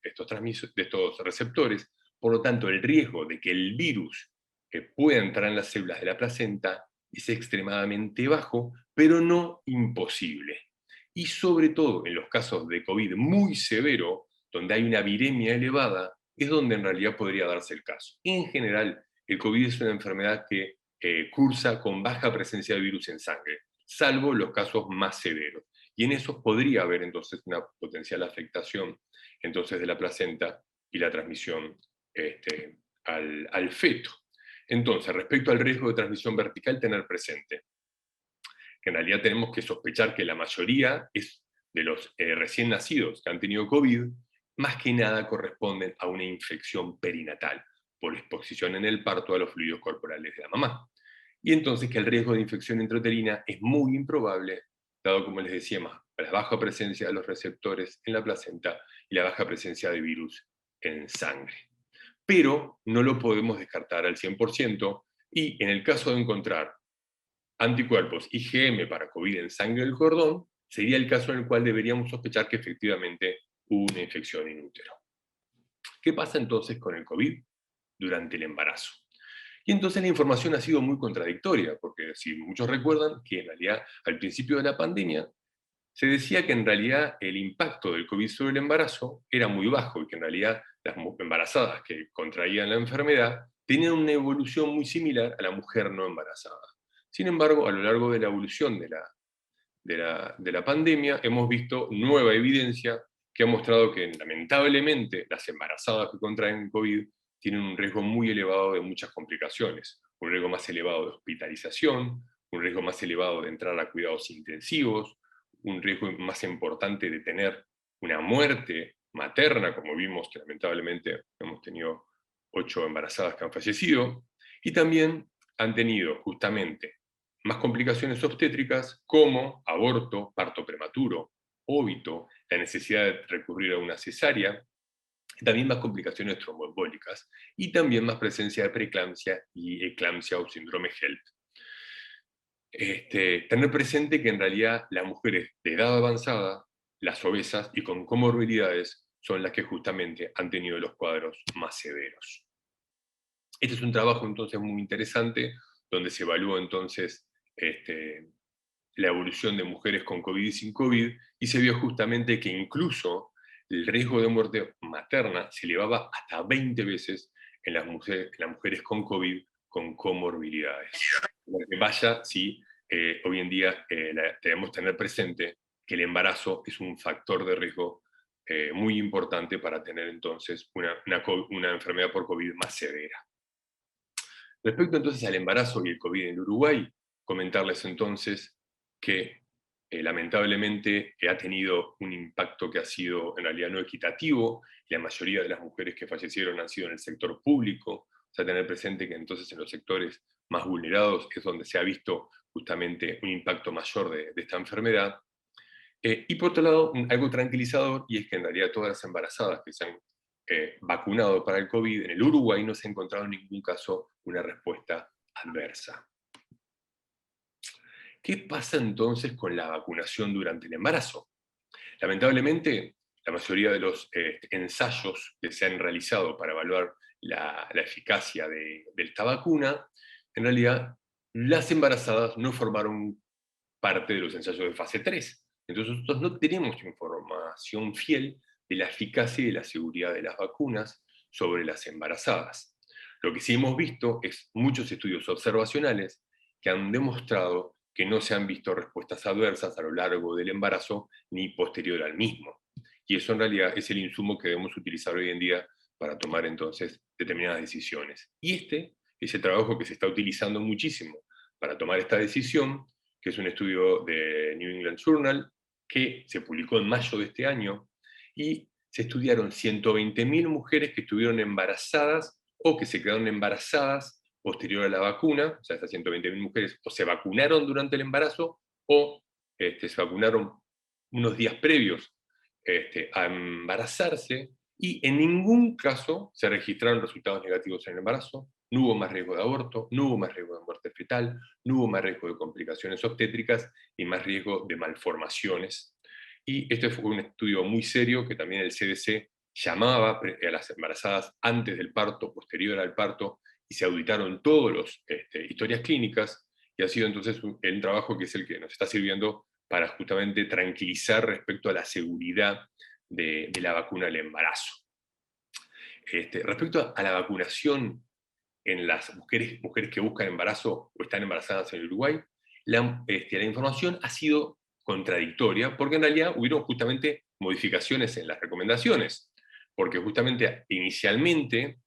estos receptores, por lo tanto el riesgo de que el virus pueda entrar en las células de la placenta es extremadamente bajo, pero no imposible. Y sobre todo en los casos de COVID muy severo, donde hay una viremia elevada, es donde en realidad podría darse el caso. En general, el COVID es una enfermedad que cursa con baja presencia de virus en sangre, salvo los casos más severos. Y en esos podría haber entonces una potencial afectación entonces de la placenta y la transmisión al feto. Entonces, respecto al riesgo de transmisión vertical, tener presente que en realidad tenemos que sospechar que la mayoría de los recién nacidos que han tenido COVID, más que nada corresponden a una infección perinatal, por exposición en el parto a los fluidos corporales de la mamá. Y entonces que el riesgo de infección intrauterina es muy improbable, dado, como les decía, la baja presencia de los receptores en la placenta y la baja presencia de virus en sangre. Pero no lo podemos descartar al 100%, y en el caso de encontrar anticuerpos IgM para COVID en sangre del cordón, sería el caso en el cual deberíamos sospechar que efectivamente hubo una infección in útero. ¿Qué pasa entonces con el COVID durante el embarazo? Y entonces la información ha sido muy contradictoria, porque si muchos recuerdan que en realidad al principio de la pandemia se decía que en realidad el impacto del COVID sobre el embarazo era muy bajo y que en realidad las embarazadas que contraían la enfermedad tenían una evolución muy similar a la mujer no embarazada. Sin embargo, a lo largo de la evolución de la pandemia hemos visto nueva evidencia que ha mostrado que lamentablemente las embarazadas que contraen COVID tienen un riesgo muy elevado de muchas complicaciones, un riesgo más elevado de hospitalización, un riesgo más elevado de entrar a cuidados intensivos, un riesgo más importante de tener una muerte materna, como vimos que lamentablemente hemos tenido 8 embarazadas que han fallecido, y también han tenido justamente más complicaciones obstétricas como aborto, parto prematuro, óbito, la necesidad de recurrir a una cesárea, también más complicaciones tromboembólicas y también más presencia de preeclampsia y eclampsia o síndrome HELP. Tener presente que en realidad las mujeres de edad avanzada, las obesas y con comorbilidades son las que justamente han tenido los cuadros más severos. Este es un trabajo entonces muy interesante donde se evalúa entonces la evolución de mujeres con COVID y sin COVID, y se vio justamente que incluso el riesgo de muerte materna se elevaba hasta 20 veces en las mujeres con COVID con comorbilidades. Vaya si hoy en día debemos tener presente que el embarazo es un factor de riesgo muy importante para tener entonces una enfermedad por COVID más severa. Respecto entonces al embarazo y el COVID en Uruguay, comentarles entonces que lamentablemente ha tenido un impacto que ha sido en realidad no equitativo. La mayoría de las mujeres que fallecieron han sido en el sector público. O sea, tener presente que entonces en los sectores más vulnerados es donde se ha visto justamente un impacto mayor de esta enfermedad. Y por otro lado, algo tranquilizador, y es que en realidad todas las embarazadas que se han vacunado para el COVID, en el Uruguay no se ha encontrado en ningún caso una respuesta adversa. ¿Qué pasa entonces con la vacunación durante el embarazo? Lamentablemente, la mayoría de los ensayos que se han realizado para evaluar la eficacia de esta vacuna, en realidad las embarazadas no formaron parte de los ensayos de fase 3. Entonces nosotros no tenemos información fiel de la eficacia y de la seguridad de las vacunas sobre las embarazadas. Lo que sí hemos visto es muchos estudios observacionales que han demostrado que no se han visto respuestas adversas a lo largo del embarazo ni posterior al mismo. Y eso en realidad es el insumo que debemos utilizar hoy en día para tomar entonces determinadas decisiones. Y este es el trabajo que se está utilizando muchísimo para tomar esta decisión, que es un estudio de New England Journal, que se publicó en mayo de este año, y se estudiaron 120.000 mujeres que estuvieron embarazadas o que se quedaron embarazadas posterior a la vacuna, o sea, esas 120.000 mujeres o se vacunaron durante el embarazo o se vacunaron unos días previos a embarazarse, y en ningún caso se registraron resultados negativos en el embarazo, no hubo más riesgo de aborto, no hubo más riesgo de muerte fetal, no hubo más riesgo de complicaciones obstétricas y más riesgo de malformaciones. Y este fue un estudio muy serio que también el CDC llamaba a las embarazadas antes del parto, posterior al parto, y se auditaron todas las historias clínicas, y ha sido entonces un trabajo que es el que nos está sirviendo para justamente tranquilizar respecto a la seguridad de la vacuna al embarazo. Respecto a la vacunación en las mujeres que buscan embarazo o están embarazadas en Uruguay, la información ha sido contradictoria, porque en realidad hubieron justamente modificaciones en las recomendaciones, porque justamente inicialmente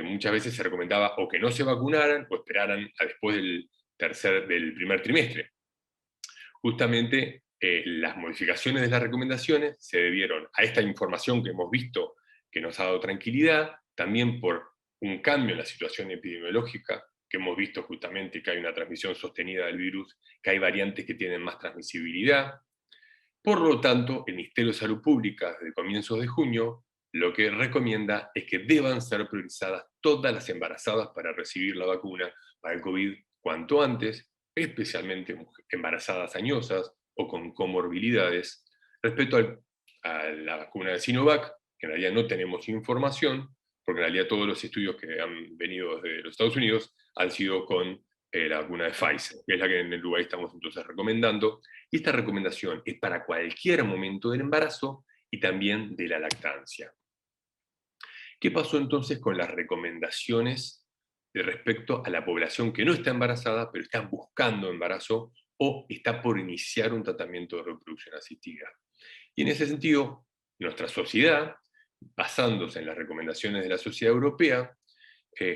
muchas veces se recomendaba o que no se vacunaran o esperaran a después del primer trimestre. Justamente las modificaciones de las recomendaciones se debieron a esta información que hemos visto, que nos ha dado tranquilidad, también por un cambio en la situación epidemiológica, que hemos visto justamente que hay una transmisión sostenida del virus, que hay variantes que tienen más transmisibilidad. Por lo tanto, el Ministerio de Salud Pública, desde comienzos de junio, lo que recomienda es que deban ser priorizadas todas las embarazadas para recibir la vacuna para el COVID cuanto antes, especialmente embarazadas añosas o con comorbilidades. Respecto a la vacuna de Sinovac, que en realidad no tenemos información, porque en realidad todos los estudios que han venido desde los Estados Unidos han sido con la vacuna de Pfizer, que es la que en el Uruguay estamos entonces recomendando. Y esta recomendación es para cualquier momento del embarazo y también de la lactancia. ¿Qué pasó entonces con las recomendaciones respecto a la población que no está embarazada, pero está buscando embarazo o está por iniciar un tratamiento de reproducción asistida? Y en ese sentido, nuestra sociedad, basándose en las recomendaciones de la Sociedad Europea,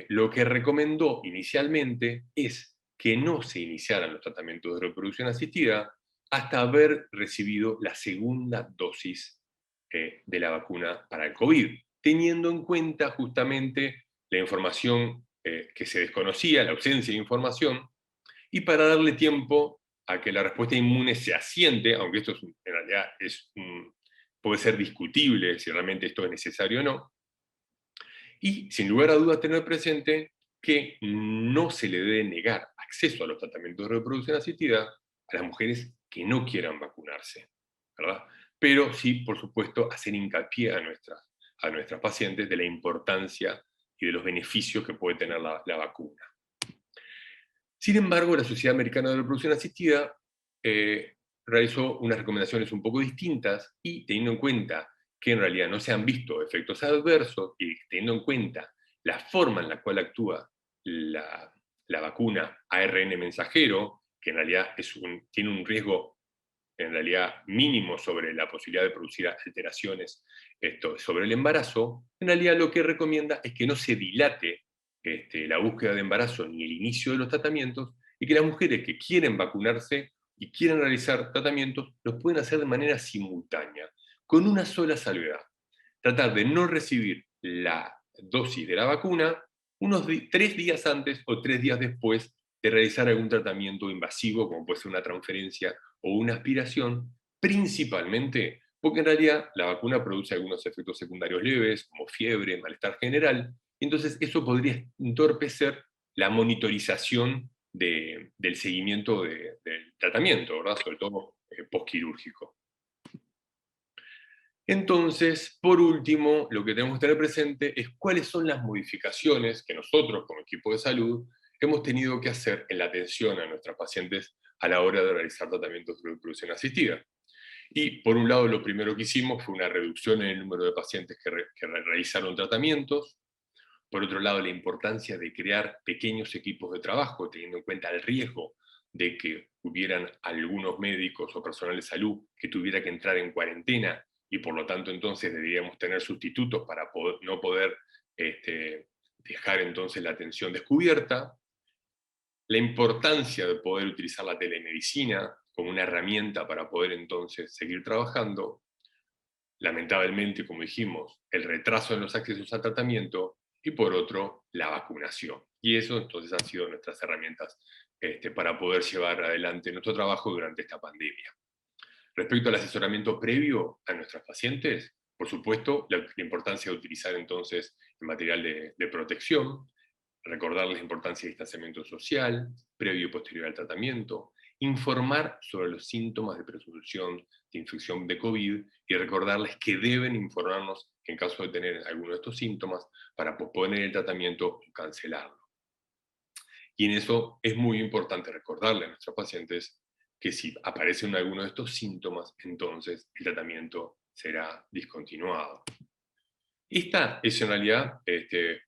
lo que recomendó inicialmente es que no se iniciaran los tratamientos de reproducción asistida hasta haber recibido la segunda dosis de la vacuna para el COVID, teniendo en cuenta justamente la información que se desconocía, la ausencia de información, y para darle tiempo a que la respuesta inmune se asiente, aunque esto en realidad puede ser discutible si realmente esto es necesario o no, y sin lugar a dudas tener presente que no se le debe negar acceso a los tratamientos de reproducción asistida a las mujeres que no quieran vacunarse, ¿verdad? Pero sí, por supuesto, hacer hincapié a nuestras pacientes de la importancia y de los beneficios que puede tener la vacuna. Sin embargo, la Sociedad Americana de Reproducción Asistida realizó unas recomendaciones un poco distintas, y teniendo en cuenta que en realidad no se han visto efectos adversos y teniendo en cuenta la forma en la cual actúa la vacuna ARN mensajero, que en realidad tiene un riesgo en realidad mínimo sobre la posibilidad de producir alteraciones sobre el embarazo, en realidad lo que recomienda es que no se dilate la búsqueda de embarazo ni el inicio de los tratamientos, y que las mujeres que quieren vacunarse y quieren realizar tratamientos los pueden hacer de manera simultánea, con una sola salvedad: tratar de no recibir la dosis de la vacuna unos 3 días antes o 3 días después de realizar algún tratamiento invasivo, como puede ser una transferencia o una aspiración, principalmente porque en realidad la vacuna produce algunos efectos secundarios leves, como fiebre, malestar general, y entonces eso podría entorpecer la monitorización del seguimiento del tratamiento, ¿verdad? Sobre todo postquirúrgico. Entonces, por último, lo que tenemos que tener presente es cuáles son las modificaciones que nosotros, como equipo de salud, hemos tenido que hacer en la atención a nuestras pacientes a la hora de realizar tratamientos de reproducción asistida. Y por un lado, lo primero que hicimos fue una reducción en el número de pacientes que realizaron tratamientos. Por otro lado, la importancia de crear pequeños equipos de trabajo, teniendo en cuenta el riesgo de que hubieran algunos médicos o personal de salud que tuviera que entrar en cuarentena, y por lo tanto entonces deberíamos tener sustitutos para no poder dejar entonces la atención descubierta. La importancia de poder utilizar la telemedicina como una herramienta para poder entonces seguir trabajando. Lamentablemente, como dijimos, el retraso en los accesos al tratamiento y por otro, la vacunación. Y eso entonces han sido nuestras herramientas para poder llevar adelante nuestro trabajo durante esta pandemia. Respecto al asesoramiento previo a nuestros pacientes, por supuesto, la importancia de utilizar entonces el material de protección, recordarles la importancia del distanciamiento social, previo y posterior al tratamiento, informar sobre los síntomas de presunción de infección de COVID y recordarles que deben informarnos en caso de tener alguno de estos síntomas para posponer el tratamiento o cancelarlo. Y en eso es muy importante recordarle a nuestros pacientes que si aparecen alguno de estos síntomas, entonces el tratamiento será discontinuado. Esta es en realidad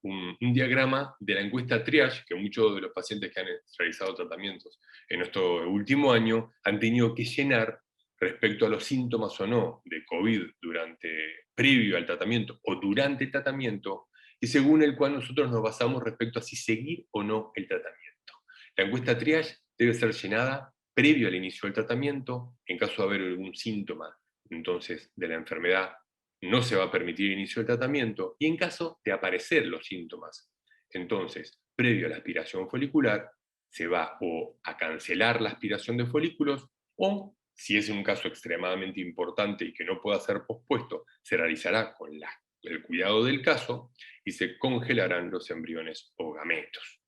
un diagrama de la encuesta triage que muchos de los pacientes que han realizado tratamientos en nuestro último año han tenido que llenar respecto a los síntomas o no de COVID previo al tratamiento o durante el tratamiento, y según el cual nosotros nos basamos respecto a si seguir o no el tratamiento. La encuesta triage debe ser llenada previo al inicio del tratamiento. En caso de haber algún síntoma entonces de la enfermedad, no se va a permitir el inicio del tratamiento, y en caso de aparecer los síntomas, entonces, previo a la aspiración folicular, se va o a cancelar la aspiración de folículos, o, si es un caso extremadamente importante y que no pueda ser pospuesto, se realizará con el cuidado del caso y se congelarán los embriones o gametos.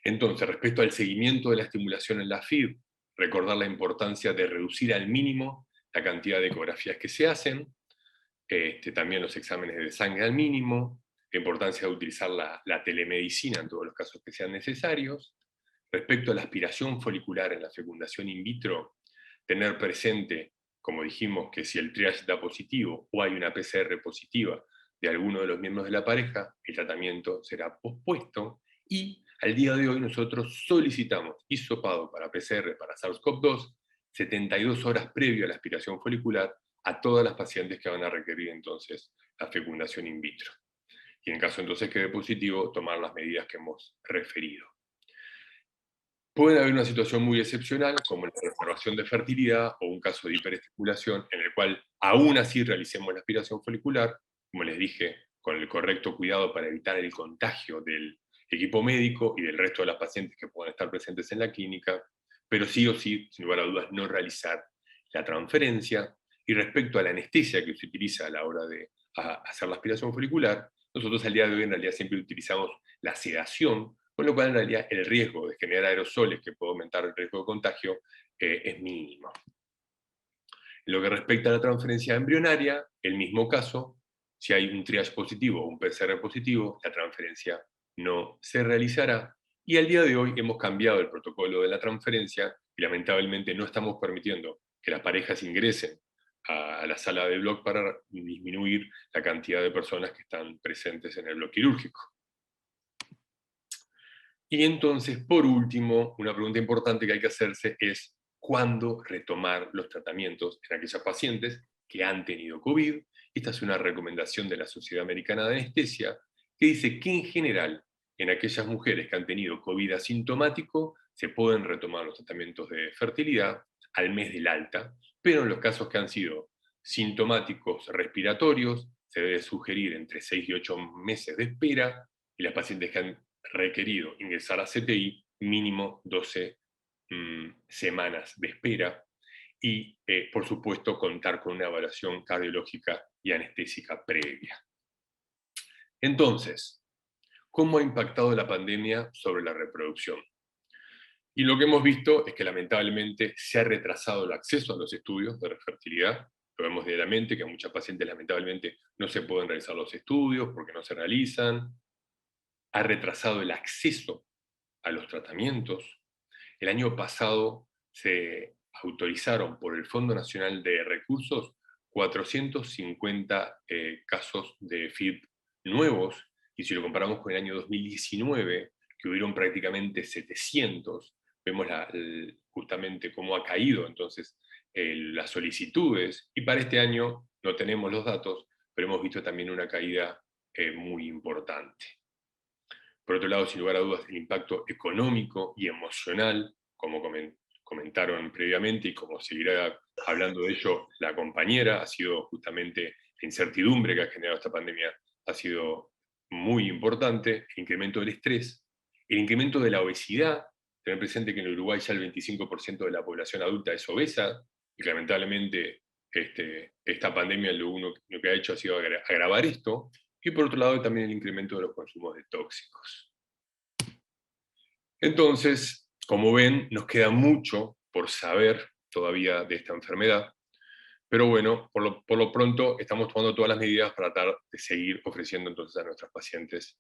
Entonces, respecto al seguimiento de la estimulación en la FIV, recordar la importancia de reducir al mínimo la cantidad de ecografías que se hacen, también los exámenes de sangre al mínimo, la importancia de utilizar la telemedicina en todos los casos que sean necesarios. Respecto a la aspiración folicular en la fecundación in vitro, tener presente, como dijimos, que si el triage da positivo o hay una PCR positiva de alguno de los miembros de la pareja, el tratamiento será pospuesto, y al día de hoy nosotros solicitamos hisopado para PCR para SARS-CoV-2 72 horas previo a la aspiración folicular a todas las pacientes que van a requerir entonces la fecundación in vitro. Y en caso entonces quede positivo, tomar las medidas que hemos referido. Puede haber una situación muy excepcional, como la restauración de fertilidad o un caso de hiperestimulación, en el cual aún así realicemos la aspiración folicular, como les dije, con el correcto cuidado para evitar el contagio del equipo médico y del resto de las pacientes que puedan estar presentes en la clínica, pero sí o sí, sin lugar a dudas, no realizar la transferencia. Y respecto a la anestesia que se utiliza a la hora de hacer la aspiración folicular, nosotros al día de hoy en realidad siempre utilizamos la sedación, con lo cual en realidad el riesgo de generar aerosoles que puede aumentar el riesgo de contagio es mínimo. En lo que respecta a la transferencia embrionaria, el mismo caso, si hay un triage positivo o un PCR positivo, la transferencia no se realizará. Y al día de hoy hemos cambiado el protocolo de la transferencia y lamentablemente no estamos permitiendo que las parejas ingresen a la sala de bloc para disminuir la cantidad de personas que están presentes en el bloc quirúrgico. Y entonces, por último, una pregunta importante que hay que hacerse es ¿cuándo retomar los tratamientos en aquellas pacientes que han tenido COVID? Esta es una recomendación de la Sociedad Americana de Anestesia que dice que en general, en aquellas mujeres que han tenido COVID asintomático, se pueden retomar los tratamientos de fertilidad al mes del alta, pero en los casos que han sido sintomáticos respiratorios, se debe sugerir entre 6 y 8 meses de espera, y las pacientes que han requerido ingresar a CTI, mínimo 12 semanas de espera, y por supuesto contar con una evaluación cardiológica y anestésica previa. Entonces, ¿cómo ha impactado la pandemia sobre la reproducción? Y lo que hemos visto es que lamentablemente se ha retrasado el acceso a los estudios de fertilidad. Lo vemos diariamente que a muchas pacientes lamentablemente no se pueden realizar los estudios porque no se realizan. Ha retrasado el acceso a los tratamientos. El año pasado se autorizaron por el Fondo Nacional de Recursos 450 casos de FIV nuevos, y si lo comparamos con el año 2019, que hubieron prácticamente 700, vemos justamente cómo ha caído entonces las solicitudes, y para este año no tenemos los datos, pero hemos visto también una caída muy importante. Por otro lado, sin lugar a dudas, el impacto económico y emocional, como comentaron previamente y como seguirá hablando de ello la compañera, ha sido justamente la incertidumbre que ha generado esta pandemia, ha sido muy importante, el incremento del estrés, el incremento de la obesidad. Tener presente que en Uruguay ya el 25% de la población adulta es obesa, y lamentablemente esta pandemia lo que ha hecho ha sido agravar esto, y por otro lado también el incremento de los consumos de tóxicos. Entonces, como ven, nos queda mucho por saber todavía de esta enfermedad, pero bueno, por lo pronto estamos tomando todas las medidas para tratar de seguir ofreciendo entonces a nuestros pacientes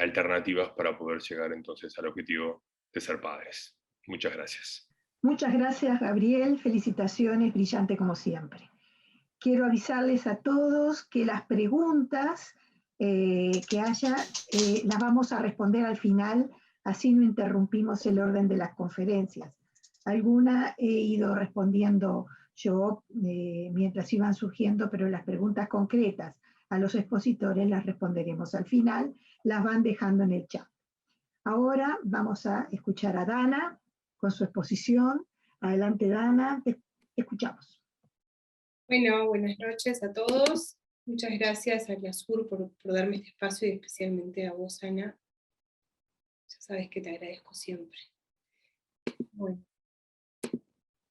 alternativas para poder llegar entonces al objetivo de ser padres. Muchas gracias. Muchas gracias, Gabriel. Felicitaciones, brillante como siempre. Quiero avisarles a todos que las preguntas que haya las vamos a responder al final, así no interrumpimos el orden de las conferencias. Alguna he ido respondiendo yo mientras iban surgiendo, pero las preguntas concretas a los expositores las responderemos al final, las van dejando en el chat. Ahora vamos a escuchar a Dana con su exposición. Adelante, Dana, te escuchamos. Bueno, buenas noches a todos. Muchas gracias a Aliasur por darme este espacio y especialmente a vos, Ana. Ya sabes que te agradezco siempre. Bueno,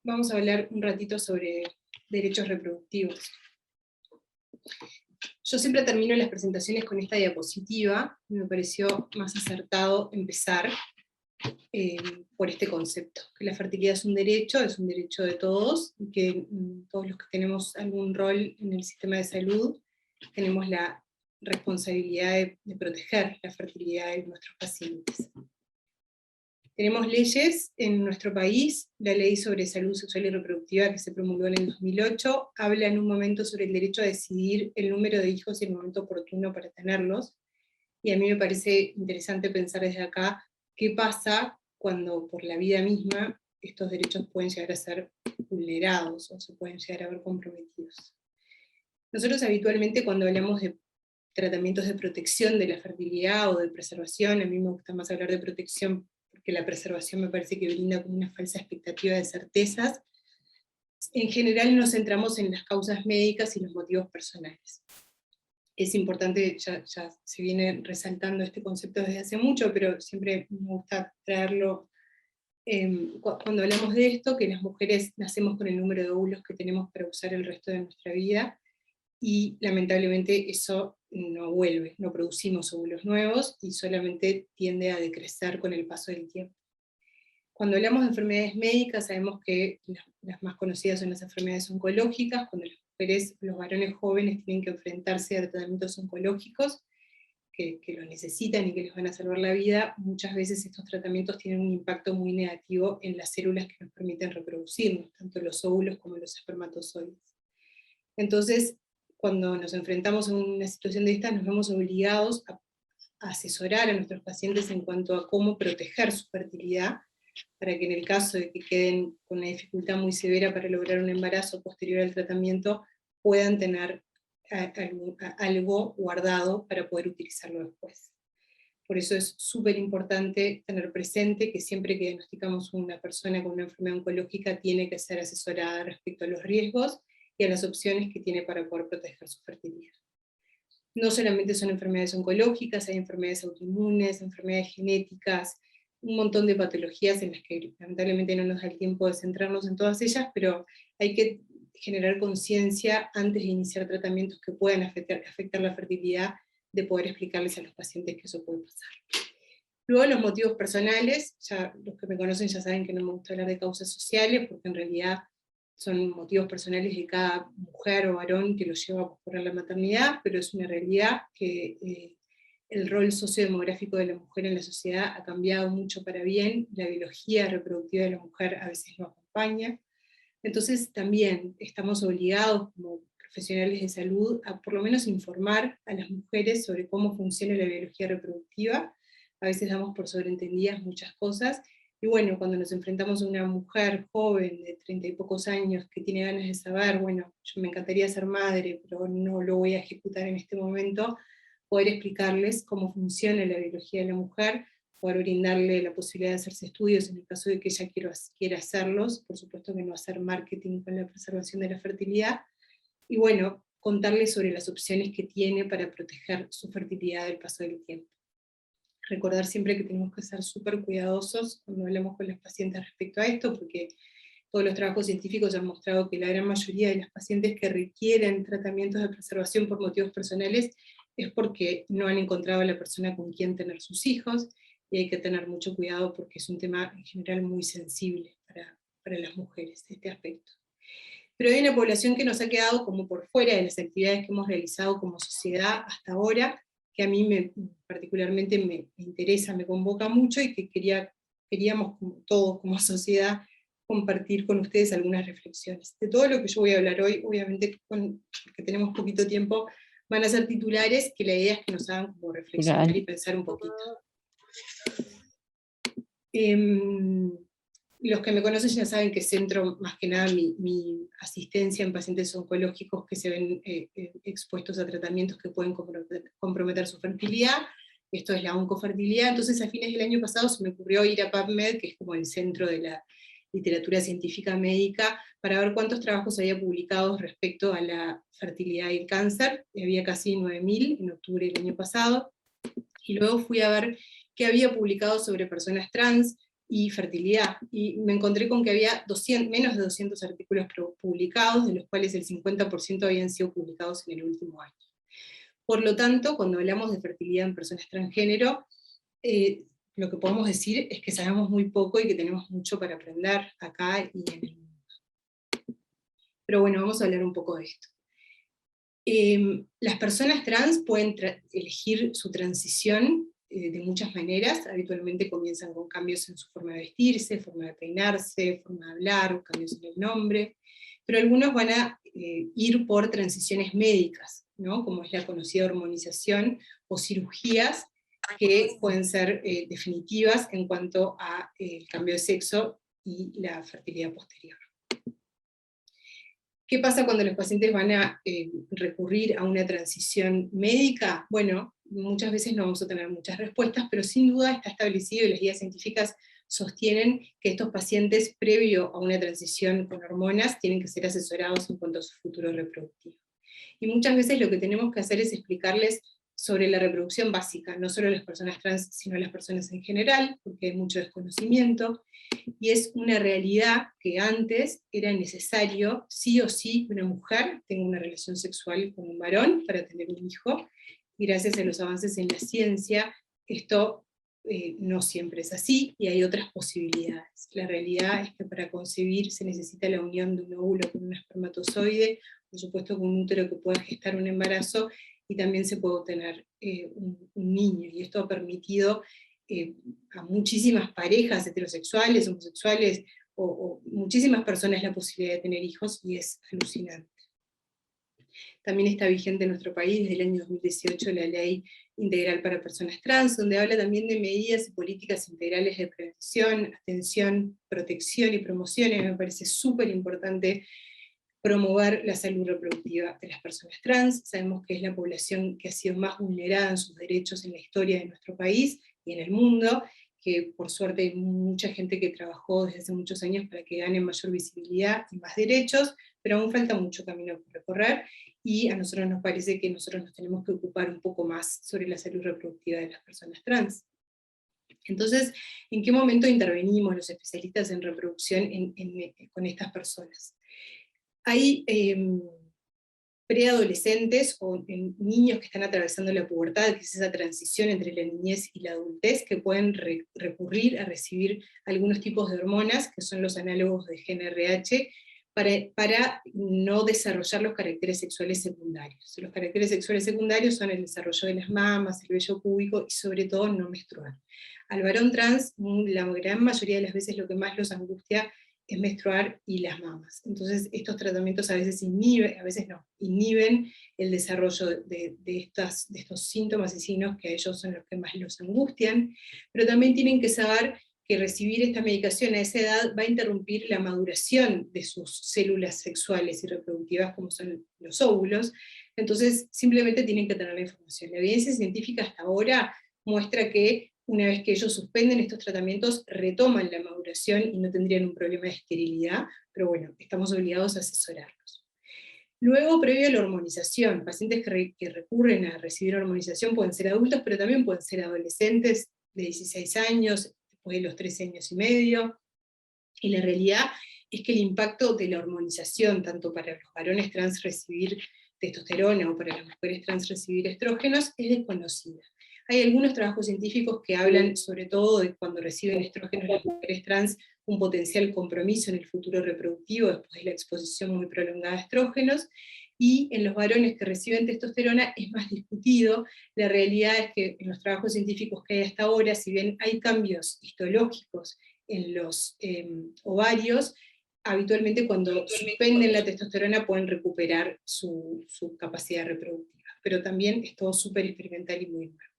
vamos a hablar un ratito sobre derechos reproductivos. Yo siempre termino las presentaciones con esta diapositiva, me pareció más acertado empezar por este concepto, que la fertilidad es un derecho de todos, y que todos los que tenemos algún rol en el sistema de salud tenemos la responsabilidad de proteger la fertilidad de nuestros pacientes. Tenemos leyes en nuestro país, la Ley sobre Salud Sexual y Reproductiva que se promulgó en el 2008, habla en un momento sobre el derecho a decidir el número de hijos y el momento oportuno para tenerlos, y a mí me parece interesante pensar desde acá qué pasa cuando por la vida misma estos derechos pueden llegar a ser vulnerados o se pueden llegar a ver comprometidos. Nosotros habitualmente cuando hablamos de tratamientos de protección de la fertilidad o de preservación, a mí me gusta más hablar de protección porque la preservación me parece que brinda como una falsa expectativa de certezas, en general nos centramos en las causas médicas y los motivos personales. Es importante, ya se viene resaltando este concepto desde hace mucho, pero siempre me gusta traerlo cuando hablamos de esto, que las mujeres nacemos con el número de óvulos que tenemos para usar el resto de nuestra vida, y lamentablemente eso no vuelve, no producimos óvulos nuevos, y solamente tiende a decrecer con el paso del tiempo. Cuando hablamos de enfermedades médicas, sabemos que las más conocidas son las enfermedades oncológicas, cuando las mujeres, los varones jóvenes tienen que enfrentarse a tratamientos oncológicos, que los necesitan y que les van a salvar la vida, muchas veces estos tratamientos tienen un impacto muy negativo en las células que nos permiten reproducirnos, tanto los óvulos como los espermatozoides. Entonces, cuando nos enfrentamos a una situación de esta, nos vemos obligados a asesorar a nuestros pacientes en cuanto a cómo proteger su fertilidad, para que en el caso de que queden con una dificultad muy severa para lograr un embarazo posterior al tratamiento, puedan tener algo guardado para poder utilizarlo después. Por eso es súper importante tener presente que siempre que diagnosticamos una persona con una enfermedad oncológica tiene que ser asesorada respecto a los riesgos y a las opciones que tiene para poder proteger su fertilidad. No solamente son enfermedades oncológicas, hay enfermedades autoinmunes, enfermedades genéticas, un montón de patologías en las que lamentablemente no nos da el tiempo de centrarnos en todas ellas, pero hay que generar conciencia antes de iniciar tratamientos que puedan afectar la fertilidad, de poder explicarles a los pacientes que eso puede pasar. Luego los motivos personales, ya los que me conocen ya saben que no me gusta hablar de causas sociales, porque en realidad son motivos personales de cada mujer o varón que lo lleva a posponer la maternidad, pero es una realidad que el rol sociodemográfico de la mujer en la sociedad ha cambiado mucho para bien, la biología reproductiva de la mujer a veces no acompaña, entonces también estamos obligados como profesionales de salud a por lo menos informar a las mujeres sobre cómo funciona la biología reproductiva. A veces damos por sobreentendidas muchas cosas, y bueno, cuando nos enfrentamos a una mujer joven de 30 y pocos años que tiene ganas de saber, bueno, yo me encantaría ser madre, pero no lo voy a ejecutar en este momento, poder explicarles cómo funciona la biología de la mujer, poder brindarle la posibilidad de hacerse estudios en el caso de que ella quiera hacerlos, por supuesto que no hacer marketing con la preservación de la fertilidad, y bueno, contarles sobre las opciones que tiene para proteger su fertilidad del paso del tiempo. Recordar siempre que tenemos que ser súper cuidadosos cuando hablamos con las pacientes respecto a esto, porque todos los trabajos científicos han mostrado que la gran mayoría de las pacientes que requieren tratamientos de preservación por motivos personales es porque no han encontrado a la persona con quien tener sus hijos, y hay que tener mucho cuidado porque es un tema en general muy sensible para las mujeres, este aspecto. Pero hay una población que nos ha quedado como por fuera de las actividades que hemos realizado como sociedad hasta ahora, que a mí particularmente me interesa, me convoca mucho, y que queríamos todos como sociedad compartir con ustedes algunas reflexiones. De todo lo que yo voy a hablar hoy, obviamente porque tenemos poquito tiempo, van a ser titulares, que la idea es que nos hagan como reflexionar y pensar un poquito. Los que me conocen ya saben que centro más que nada mi asistencia en pacientes oncológicos que se ven expuestos a tratamientos que pueden comprometer su fertilidad. Esto es la oncofertilidad. Entonces a fines del año pasado se me ocurrió ir a PubMed, que es como el centro de la literatura científica médica, para ver cuántos trabajos había publicados respecto a la fertilidad y el cáncer. Había casi 9.000 en octubre del año pasado. Y luego fui a ver qué había publicado sobre personas trans y fertilidad, y me encontré con que había menos de 200 artículos publicados, de los cuales el 50% habían sido publicados en el último año. Por lo tanto, cuando hablamos de fertilidad en personas transgénero, lo que podemos decir es que sabemos muy poco y que tenemos mucho para aprender acá y en el mundo. Pero bueno, vamos a hablar un poco de esto. Las personas trans pueden elegir su transición de muchas maneras. Habitualmente comienzan con cambios en su forma de vestirse, forma de peinarse, forma de hablar, cambios en el nombre, pero algunos van a ir por transiciones médicas, ¿no? Como es la conocida hormonización, o cirugías que pueden ser definitivas en cuanto a el cambio de sexo y la fertilidad posterior. ¿Qué pasa cuando los pacientes van a recurrir a una transición médica? Bueno, muchas veces no vamos a tener muchas respuestas, pero sin duda está establecido, y las guías científicas sostienen que estos pacientes, previo a una transición con hormonas, tienen que ser asesorados en cuanto a su futuro reproductivo. Y muchas veces lo que tenemos que hacer es explicarles sobre la reproducción básica, no solo a las personas trans, sino a las personas en general, porque hay mucho desconocimiento, y es una realidad que antes era necesario, sí o sí, que una mujer tenga una relación sexual con un varón para tener un hijo, y gracias a los avances en la ciencia, esto no siempre es así, y hay otras posibilidades. La realidad es que para concebir se necesita la unión de un óvulo con un espermatozoide, por supuesto con un útero que pueda gestar un embarazo, y también se puede obtener un niño, y esto ha permitido a muchísimas parejas heterosexuales, homosexuales, o muchísimas personas la posibilidad de tener hijos, y es alucinante. También está vigente en nuestro país desde el año 2018 la Ley Integral para Personas Trans, donde habla también de medidas y políticas integrales de prevención, atención, protección y promoción, y me parece súper importante promover la salud reproductiva de las personas trans. Sabemos que es la población que ha sido más vulnerada en sus derechos en la historia de nuestro país y en el mundo, que por suerte hay mucha gente que trabajó desde hace muchos años para que ganen mayor visibilidad y más derechos, pero aún falta mucho camino por recorrer, y a nosotros nos parece que nosotros nos tenemos que ocupar un poco más sobre la salud reproductiva de las personas trans. Entonces, ¿en qué momento intervenimos los especialistas en reproducción con estas personas? Hay preadolescentes o niños que están atravesando la pubertad, que es esa transición entre la niñez y la adultez, que pueden recurrir a recibir algunos tipos de hormonas, que son los análogos de GnRH, para no desarrollar los caracteres sexuales secundarios. Los caracteres sexuales secundarios son el desarrollo de las mamas, el vello púbico, y sobre todo no menstruar. Al varón trans, la gran mayoría de las veces lo que más los angustia es menstruar y las mamas. Entonces estos tratamientos a veces inhiben el desarrollo de estos síntomas y signos que a ellos son los que más los angustian, pero también tienen que saber que recibir esta medicación a esa edad va a interrumpir la maduración de sus células sexuales y reproductivas, como son los óvulos. Entonces simplemente tienen que tener la información. La evidencia científica hasta ahora muestra que una vez que ellos suspenden estos tratamientos, retoman la maduración y no tendrían un problema de esterilidad, pero bueno, estamos obligados a asesorarlos. Luego, previo a la hormonización, pacientes que recurren a recibir hormonización pueden ser adultos, pero también pueden ser adolescentes de 16 años, después de los 13 años y medio, y la realidad es que el impacto de la hormonización, tanto para los varones trans recibir testosterona o para las mujeres trans recibir estrógenos, es desconocida. Hay algunos trabajos científicos que hablan sobre todo de cuando reciben estrógenos las mujeres trans, un potencial compromiso en el futuro reproductivo después de la exposición muy prolongada a estrógenos, y en los varones que reciben testosterona es más discutido. La realidad es que en los trabajos científicos que hay hasta ahora, si bien hay cambios histológicos en los ovarios, habitualmente cuando suspenden la testosterona pueden recuperar su capacidad reproductiva, pero también es todo súper experimental y muy nuevo.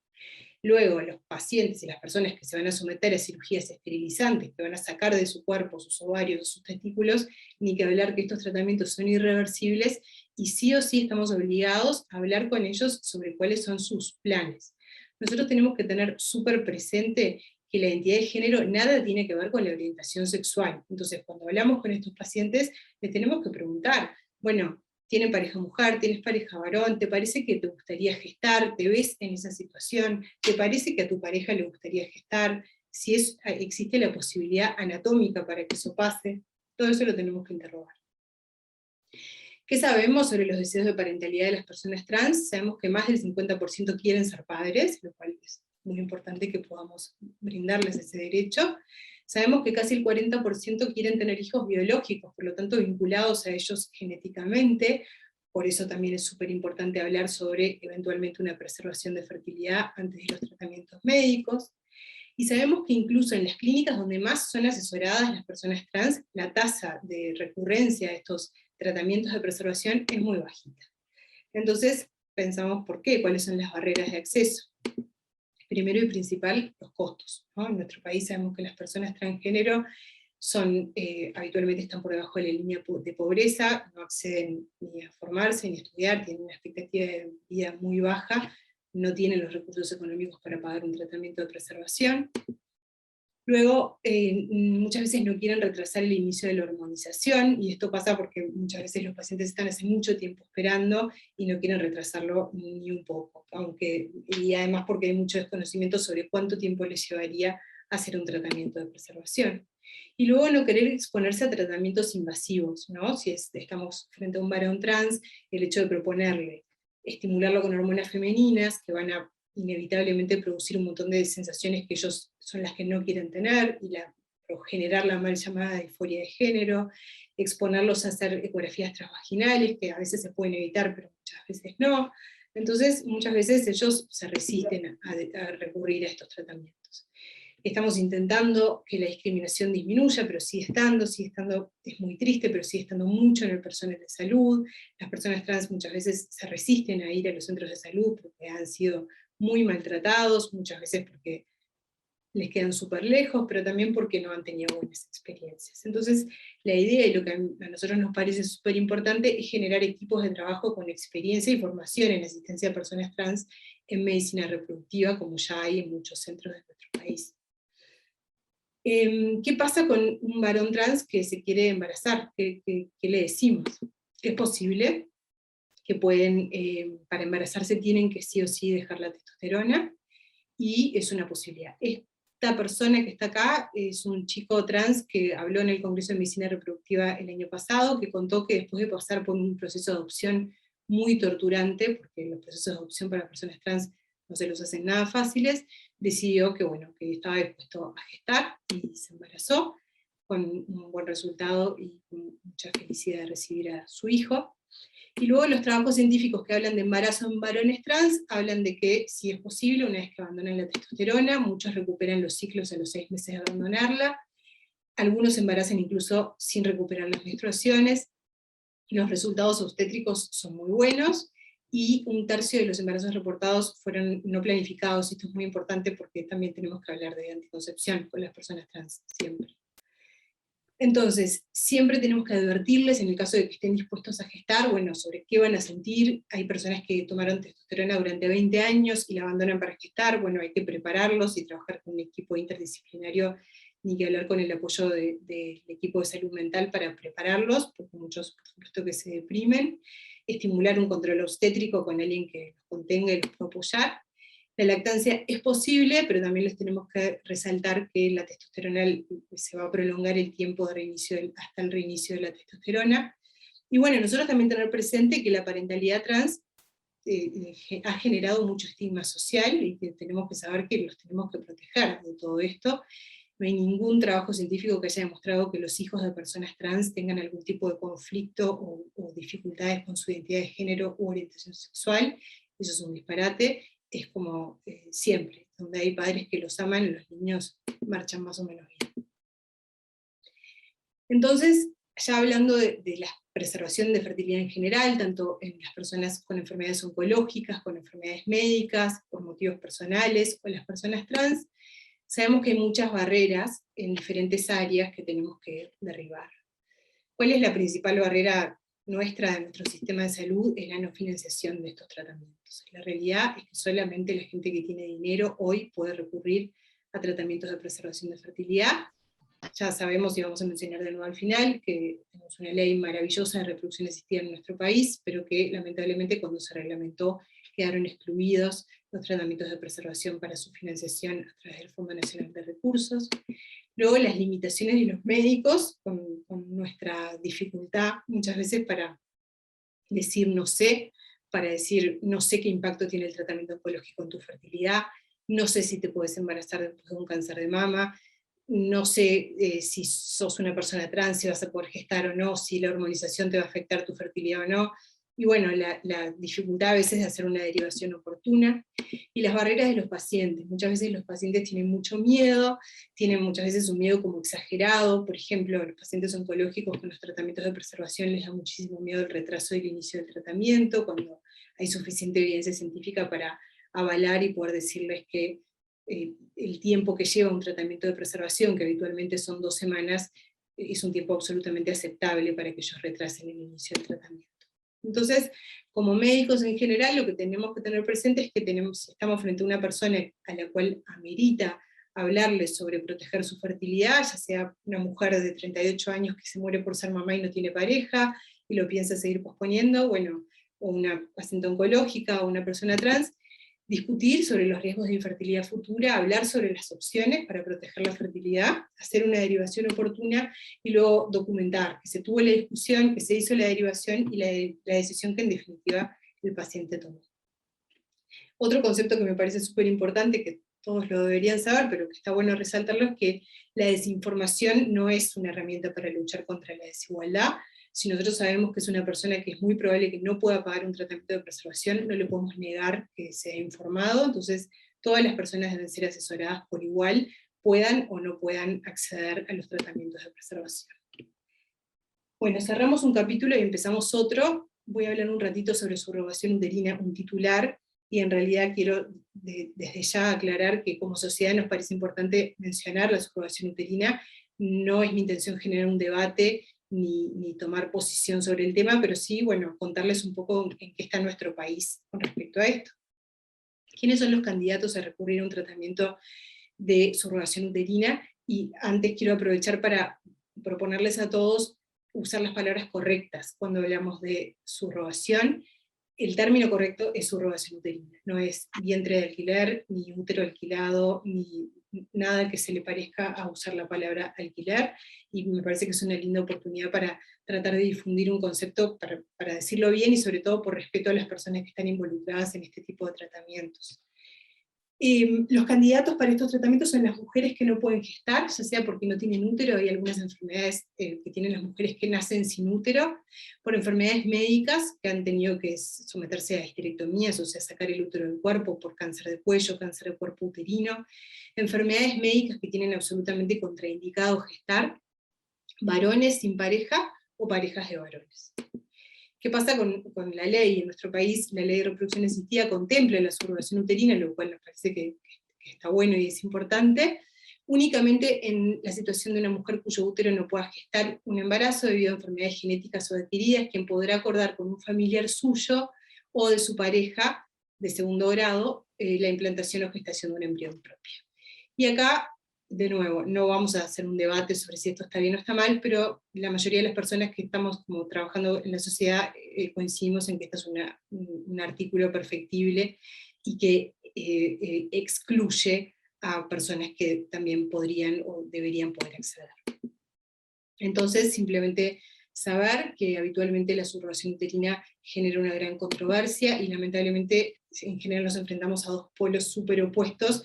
Luego, los pacientes y las personas que se van a someter a cirugías esterilizantes, que van a sacar de su cuerpo sus ovarios, sus testículos, ni que hablar que estos tratamientos son irreversibles, y sí o sí estamos obligados a hablar con ellos sobre cuáles son sus planes. Nosotros tenemos que tener súper presente que la identidad de género nada tiene que ver con la orientación sexual. Entonces, cuando hablamos con estos pacientes, les tenemos que preguntar, bueno, ¿tienen pareja mujer? ¿Tienes pareja varón? ¿Te parece que te gustaría gestar? ¿Te ves en esa situación? ¿Te parece que a tu pareja le gustaría gestar? Si existe la posibilidad anatómica para que eso pase, todo eso lo tenemos que interrogar. ¿Qué sabemos sobre los deseos de parentalidad de las personas trans? Sabemos que más del 50% quieren ser padres, lo cual es muy importante que podamos brindarles ese derecho. Sabemos que casi el 40% quieren tener hijos biológicos, por lo tanto vinculados a ellos genéticamente, por eso también es súper importante hablar sobre eventualmente una preservación de fertilidad antes de los tratamientos médicos. Y sabemos que incluso en las clínicas donde más son asesoradas las personas trans, la tasa de recurrencia de estos tratamientos de preservación es muy bajita. Entonces, pensamos por qué, cuáles son las barreras de acceso. Primero y principal, los costos, ¿no? En nuestro país sabemos que las personas transgénero habitualmente están por debajo de la línea de pobreza, no acceden ni a formarse ni a estudiar, tienen una expectativa de vida muy baja, no tienen los recursos económicos para pagar un tratamiento de preservación. Luego, muchas veces no quieren retrasar el inicio de la hormonización, y esto pasa porque muchas veces los pacientes están hace mucho tiempo esperando y no quieren retrasarlo ni un poco, y además porque hay mucho desconocimiento sobre cuánto tiempo les llevaría hacer un tratamiento de preservación. Y luego no querer exponerse a tratamientos invasivos, ¿no? Si estamos frente a un varón trans, el hecho de proponerle estimularlo con hormonas femeninas que van a inevitablemente producir un montón de sensaciones que ellos son las que no quieren tener, o generar la mal llamada disforia de género, exponerlos a hacer ecografías transvaginales, que a veces se pueden evitar, pero muchas veces no. Entonces, muchas veces ellos se resisten a recurrir a estos tratamientos. Estamos intentando que la discriminación disminuya, pero sigue estando, es muy triste, pero sigue estando mucho en el personal de salud. Las personas trans muchas veces se resisten a ir a los centros de salud porque han sido muy maltratados, muchas veces porque les quedan súper lejos, pero también porque no han tenido buenas experiencias. Entonces, la idea, y lo que a nosotros nos parece súper importante, es generar equipos de trabajo con experiencia y formación en asistencia a personas trans en medicina reproductiva, como ya hay en muchos centros de nuestro país. ¿Qué pasa con un varón trans que se quiere embarazar? ¿Qué le decimos? Es posible que para embarazarse tienen que sí o sí dejar la testosterona, y es una posibilidad. Esta persona que está acá es un chico trans que habló en el Congreso de Medicina Reproductiva el año pasado, que contó que después de pasar por un proceso de adopción muy torturante, porque los procesos de adopción para personas trans no se los hacen nada fáciles, decidió que estaba dispuesto a gestar, y se embarazó, con un buen resultado y con mucha felicidad de recibir a su hijo. Y luego los trabajos científicos que hablan de embarazo en varones trans, hablan de que sí es posible, una vez que abandonan la testosterona, muchos recuperan los ciclos a los 6 meses de abandonarla, algunos se embarazan incluso sin recuperar las menstruaciones, los resultados obstétricos son muy buenos, y 1/3 de los embarazos reportados fueron no planificados, y esto es muy importante porque también tenemos que hablar de anticoncepción con las personas trans, siempre. Entonces, siempre tenemos que advertirles, en el caso de que estén dispuestos a gestar, sobre qué van a sentir. Hay personas que tomaron testosterona durante 20 años y la abandonan para gestar, hay que prepararlos y trabajar con un equipo interdisciplinario, ni que hablar con el apoyo del equipo de salud mental para prepararlos, porque muchos, por supuesto, que se deprimen. estimular un control obstétrico con alguien que los contenga y los pueda apoyar. La lactancia es posible, pero también les tenemos que resaltar que la testosterona se va a prolongar el tiempo de reinicio hasta el reinicio de la testosterona. Y bueno, nosotros también tener presente que la parentalidad trans ha generado mucho estigma social, y que tenemos que saber que los tenemos que proteger de todo esto. No hay ningún trabajo científico que haya demostrado que los hijos de personas trans tengan algún tipo de conflicto o dificultades con su identidad de género u orientación sexual. Eso es un disparate. Es como siempre, donde hay padres que los aman, los niños marchan más o menos bien. Entonces, ya hablando de la preservación de fertilidad en general, tanto en las personas con enfermedades oncológicas, con enfermedades médicas, por motivos personales, o las personas trans, sabemos que hay muchas barreras en diferentes áreas que tenemos que derribar. ¿Cuál es la principal barrera nuestra, de nuestro sistema de salud? Es la no financiación de estos tratamientos. La realidad es que solamente la gente que tiene dinero hoy puede recurrir a tratamientos de preservación de fertilidad. Ya sabemos, y vamos a mencionar de nuevo al final, que tenemos una ley maravillosa de reproducción asistida en nuestro país, pero que lamentablemente cuando se reglamentó quedaron excluidos los tratamientos de preservación para su financiación a través del Fondo Nacional de Recursos. Luego las limitaciones de los médicos, con nuestra dificultad muchas veces para decir no sé, para decir no sé qué impacto tiene el tratamiento oncológico en tu fertilidad, no sé si te puedes embarazar después de un cáncer de mama, no sé si sos una persona trans, si vas a poder gestar o no, si la hormonización te va a afectar tu fertilidad o no, y bueno, la dificultad a veces de hacer una derivación oportuna, y las barreras de los pacientes. Muchas veces los pacientes tienen mucho miedo, tienen muchas veces un miedo como exagerado. Por ejemplo, los pacientes oncológicos con los tratamientos de preservación les da muchísimo miedo el retraso del inicio del tratamiento, cuando hay suficiente evidencia científica para avalar y poder decirles que el tiempo que lleva un tratamiento de preservación, que habitualmente son 2 semanas, es un tiempo absolutamente aceptable para que ellos retrasen el inicio del tratamiento. Entonces, como médicos en general, lo que tenemos que tener presente es que estamos frente a una persona a la cual amerita hablarle sobre proteger su fertilidad, ya sea una mujer de 38 años que se muere por ser mamá y no tiene pareja, y lo piensa seguir posponiendo, bueno, o una paciente oncológica, o una persona trans, discutir sobre los riesgos de infertilidad futura, hablar sobre las opciones para proteger la fertilidad, hacer una derivación oportuna, y luego documentar que se tuvo la discusión, que se hizo la derivación, y la decisión que en definitiva el paciente tomó. Otro concepto que me parece súper importante, que todos lo deberían saber, pero que está bueno resaltarlo, es que la desinformación no es una herramienta para luchar contra la desigualdad. Si nosotros sabemos que es una persona que es muy probable que no pueda pagar un tratamiento de preservación, no le podemos negar que sea informado. Entonces todas las personas deben ser asesoradas por igual, puedan o no puedan acceder a los tratamientos de preservación. Bueno, cerramos un capítulo y empezamos otro. Voy a hablar un ratito sobre subrogación uterina, un titular, y en realidad quiero desde ya aclarar que como sociedad nos parece importante mencionar la subrogación uterina. No es mi intención generar un debate ni tomar posición sobre el tema, pero sí, bueno, contarles un poco en qué está nuestro país con respecto a esto. ¿Quiénes son los candidatos a recurrir a un tratamiento de subrogación uterina? Y antes quiero aprovechar para proponerles a todos usar las palabras correctas cuando hablamos de subrogación. El término correcto es subrogación uterina, no es vientre de alquiler, ni útero alquilado, ni nada que se le parezca a usar la palabra alquiler, y me parece que es una linda oportunidad para tratar de difundir un concepto, para decirlo bien, y sobre todo por respeto a las personas que están involucradas en este tipo de tratamientos. Los candidatos para estos tratamientos son las mujeres que no pueden gestar, ya sea porque no tienen útero. Hay algunas enfermedades que tienen las mujeres que nacen sin útero, por enfermedades médicas que han tenido que someterse a histerectomías, o sea, sacar el útero del cuerpo, por cáncer de cuello, cáncer de cuerpo uterino, enfermedades médicas que tienen absolutamente contraindicado gestar, varones sin pareja o parejas de varones. ¿Qué pasa con la ley? En nuestro país la ley de reproducción asistida contempla la subrogación uterina, lo cual nos parece que está bueno y es importante, únicamente en la situación de una mujer cuyo útero no pueda gestar un embarazo debido a enfermedades genéticas o adquiridas, quien podrá acordar con un familiar suyo o de su pareja de segundo grado la implantación o gestación de un embrión propio. Y acá de nuevo, no vamos a hacer un debate sobre si esto está bien o está mal, pero la mayoría de las personas que estamos como trabajando en la sociedad coincidimos en que este es un artículo perfectible y que excluye a personas que también podrían o deberían poder acceder. Entonces, simplemente saber que habitualmente la subrogación uterina genera una gran controversia, y lamentablemente en general nos enfrentamos a dos polos súper opuestos,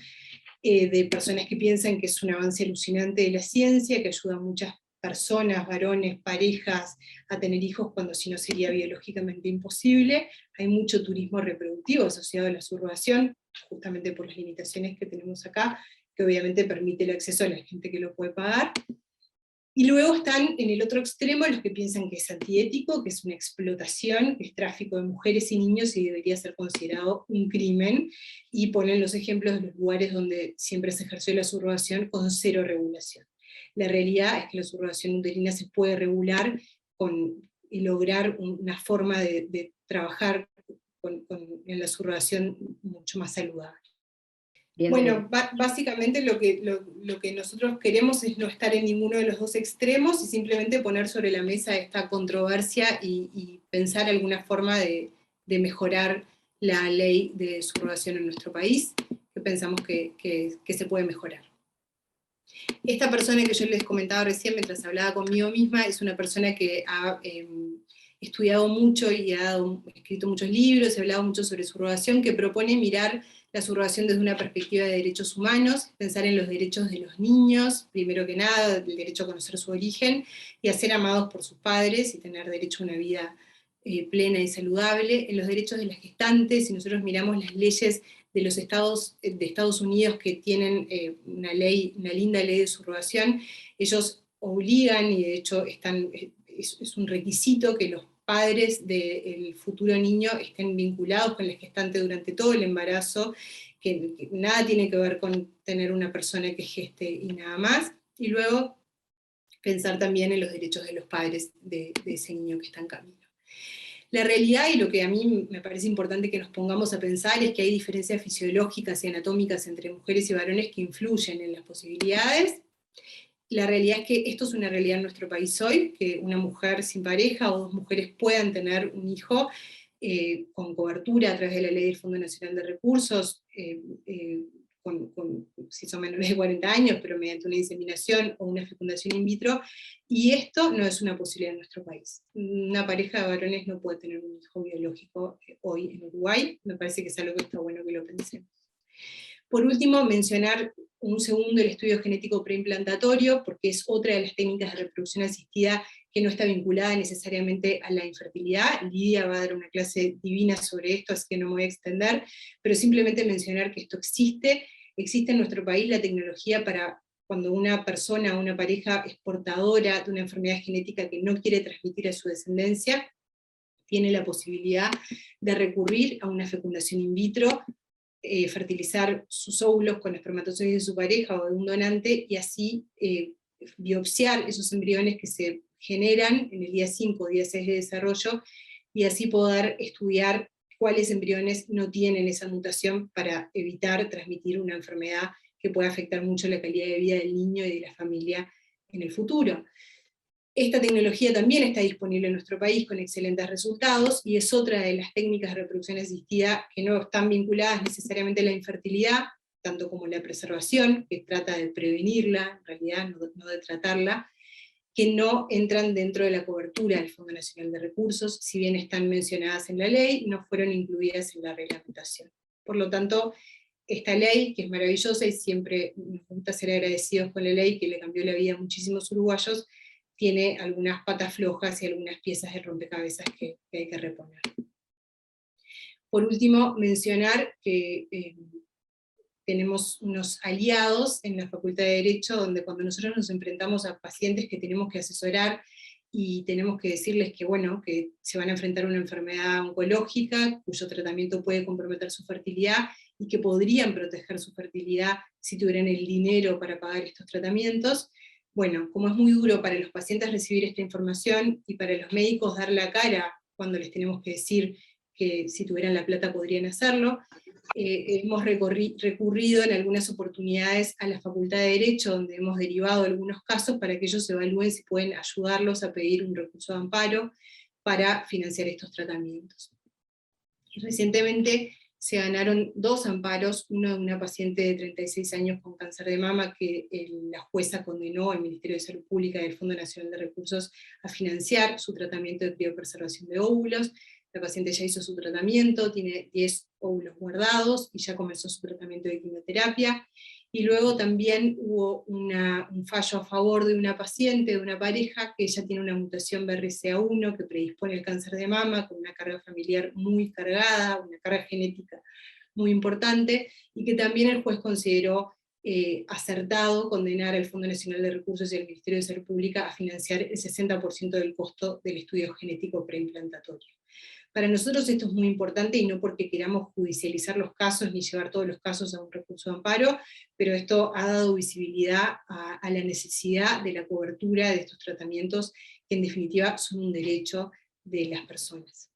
de personas que piensan que es un avance alucinante de la ciencia, que ayuda a muchas personas, varones, parejas, a tener hijos cuando si no sería biológicamente imposible. Hay mucho turismo reproductivo asociado a la subrogación, justamente por las limitaciones que tenemos acá, que obviamente permite el acceso a la gente que lo puede pagar. Y luego están en el otro extremo los que piensan que es antiético, que es una explotación, que es tráfico de mujeres y niños y debería ser considerado un crimen, y ponen los ejemplos de los lugares donde siempre se ejerció la subrogación con cero regulación. La realidad es que la subrogación uterina se puede regular y lograr una forma de trabajar en la subrogación mucho más saludable. Bien, Bueno, básicamente lo que nosotros queremos es no estar en ninguno de los dos extremos, y simplemente poner sobre la mesa esta controversia y pensar alguna forma de mejorar la ley de subrogación en nuestro país, que pensamos que se puede mejorar. Esta persona que yo les comentaba recién mientras hablaba conmigo misma, es una persona que ha estudiado mucho y ha escrito muchos libros, ha hablado mucho sobre subrogación, que propone mirar la subrogación desde una perspectiva de derechos humanos, pensar en los derechos de los niños, primero que nada, el derecho a conocer su origen, y a ser amados por sus padres, y tener derecho a una vida plena y saludable, en los derechos de las gestantes. Si nosotros miramos las leyes de los estados de Estados Unidos, que tienen una linda ley de subrogación, ellos obligan, y de hecho es un requisito, que los padres del futuro niño estén vinculados con la gestante durante todo el embarazo, que nada tiene que ver con tener una persona que geste y nada más. Y luego pensar también en los derechos de los padres de ese niño que está en camino. La realidad, y lo que a mí me parece importante que nos pongamos a pensar, es que hay diferencias fisiológicas y anatómicas entre mujeres y varones que influyen en las posibilidades. La realidad es que esto es una realidad en nuestro país hoy, que una mujer sin pareja o dos mujeres puedan tener un hijo con cobertura a través de la ley del Fondo Nacional de Recursos, si son menores de 40 años, pero mediante una inseminación o una fecundación in vitro, y esto no es una posibilidad en nuestro país. Una pareja de varones no puede tener un hijo biológico hoy en Uruguay. Me parece que es algo que está bueno que lo pensemos. Por último, mencionar un segundo el estudio genético preimplantatorio, porque es otra de las técnicas de reproducción asistida que no está vinculada necesariamente a la infertilidad. Lidia va a dar una clase divina sobre esto, así que no me voy a extender, pero simplemente mencionar que esto existe en nuestro país la tecnología para cuando una persona o una pareja es portadora de una enfermedad genética que no quiere transmitir a su descendencia, tiene la posibilidad de recurrir a una fecundación in vitro, fertilizar sus óvulos con espermatozoides de su pareja o de un donante, y así biopsiar esos embriones que se generan en el día 5 o día 6 de desarrollo, y así poder estudiar cuáles embriones no tienen esa mutación para evitar transmitir una enfermedad que pueda afectar mucho la calidad de vida del niño y de la familia en el futuro. Esta tecnología también está disponible en nuestro país con excelentes resultados, y es otra de las técnicas de reproducción asistida que no están vinculadas necesariamente a la infertilidad, tanto como la preservación, que trata de prevenirla, en realidad no de tratarla, que no entran dentro de la cobertura del Fondo Nacional de Recursos, si bien están mencionadas en la ley, no fueron incluidas en la reglamentación. Por lo tanto, esta ley, que es maravillosa, y siempre nos gusta ser agradecidos con la ley, que le cambió la vida a muchísimos uruguayos, tiene algunas patas flojas y algunas piezas de rompecabezas que hay que reponer. Por último, mencionar que tenemos unos aliados en la Facultad de Derecho, donde cuando nosotros nos enfrentamos a pacientes que tenemos que asesorar, y tenemos que decirles que, bueno, que se van a enfrentar a una enfermedad oncológica, cuyo tratamiento puede comprometer su fertilidad, y que podrían proteger su fertilidad si tuvieran el dinero para pagar estos tratamientos. Bueno, como es muy duro para los pacientes recibir esta información, y para los médicos dar la cara cuando les tenemos que decir que si tuvieran la plata podrían hacerlo, hemos recurrido en algunas oportunidades a la Facultad de Derecho, donde hemos derivado algunos casos para que ellos evalúen si pueden ayudarlos a pedir un recurso de amparo para financiar estos tratamientos. Y recientemente se ganaron 2 amparos, uno de una paciente de 36 años con cáncer de mama que la jueza condenó al Ministerio de Salud Pública y el Fondo Nacional de Recursos a financiar su tratamiento de criopreservación de óvulos. La paciente ya hizo su tratamiento, tiene 10 óvulos guardados y ya comenzó su tratamiento de quimioterapia. Y luego también hubo un fallo a favor de una paciente, de una pareja, que ella tiene una mutación BRCA1 que predispone al cáncer de mama, con una carga familiar muy cargada, una carga genética muy importante, y que también el juez consideró acertado condenar al Fondo Nacional de Recursos y al Ministerio de Salud Pública a financiar el 60% del costo del estudio genético preimplantatorio. Para nosotros esto es muy importante, y no porque queramos judicializar los casos ni llevar todos los casos a un recurso de amparo, pero esto ha dado visibilidad a la necesidad de la cobertura de estos tratamientos, que en definitiva son un derecho de las personas.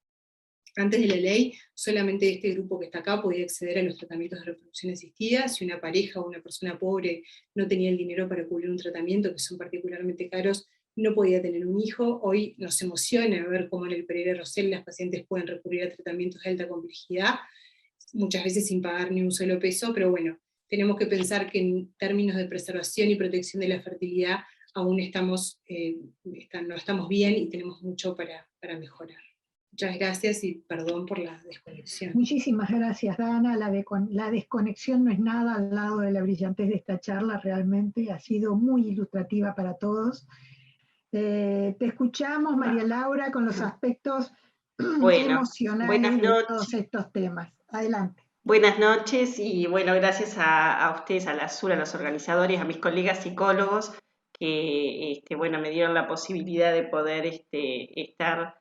Antes de la ley, solamente este grupo que está acá podía acceder a los tratamientos de reproducción asistida. Si una pareja o una persona pobre no tenía el dinero para cubrir un tratamiento, que son particularmente caros, no podía tener un hijo. Hoy nos emociona ver cómo en el Pereira Rosell las pacientes pueden recurrir a tratamientos de alta complejidad, muchas veces sin pagar ni un solo peso, pero bueno, tenemos que pensar que en términos de preservación y protección de la fertilidad aún no estamos bien y tenemos mucho para mejorar. Muchas gracias y perdón por la desconexión. Muchísimas gracias, Dana. La desconexión no es nada al lado de la brillantez de esta charla, realmente ha sido muy ilustrativa para todos. Te escuchamos, María Laura, con los aspectos emocionales de todos estos temas. Adelante. Buenas noches, y bueno, gracias a ustedes, a la SUR, a los organizadores, a mis colegas psicólogos, que bueno, me dieron la posibilidad de poder estar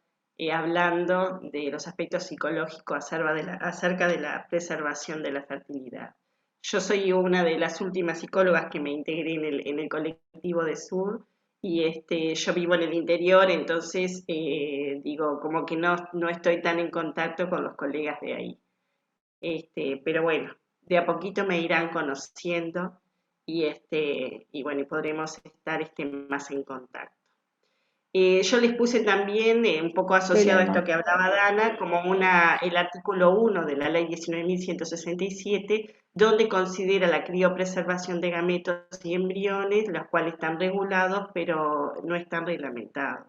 hablando de los aspectos psicológicos acerca de la preservación de la fertilidad. Yo soy una de las últimas psicólogas que me integré en el colectivo de SUR, y yo vivo en el interior, entonces digo, como que no estoy tan en contacto con los colegas de ahí. Pero bueno, de a poquito me irán conociendo, y bueno, y podremos estar más en contacto. Yo les puse también, un poco asociado a esto que hablaba Dana, como el artículo 1 de la ley 19.167, donde considera la criopreservación de gametos y embriones, los cuales están regulados, pero no están reglamentados.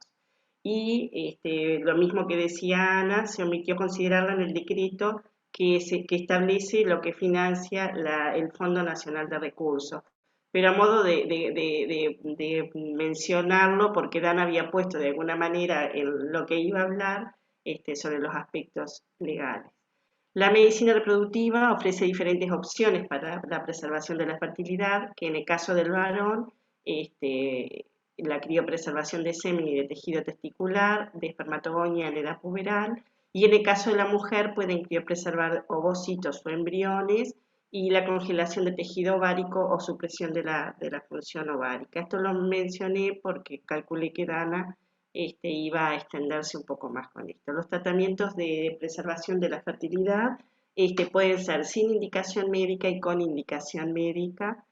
Y lo mismo que decía Ana, se omitió considerarla en el decreto que establece lo que financia el Fondo Nacional de Recursos. Pero a modo de mencionarlo, porque Dan había puesto de alguna manera en lo que iba a hablar sobre los aspectos legales. La medicina reproductiva ofrece diferentes opciones para la preservación de la fertilidad, que en el caso del varón, la criopreservación de semen y de tejido testicular, de espermatogonia en edad puberal, y en el caso de la mujer pueden criopreservar ovocitos o embriones, y la congelación de tejido ovárico o supresión de la función ovárica. Esto lo mencioné porque calculé que Dana iba a extenderse un poco más con esto. Los tratamientos de preservación de la fertilidad pueden ser sin indicación médica y con indicación médica.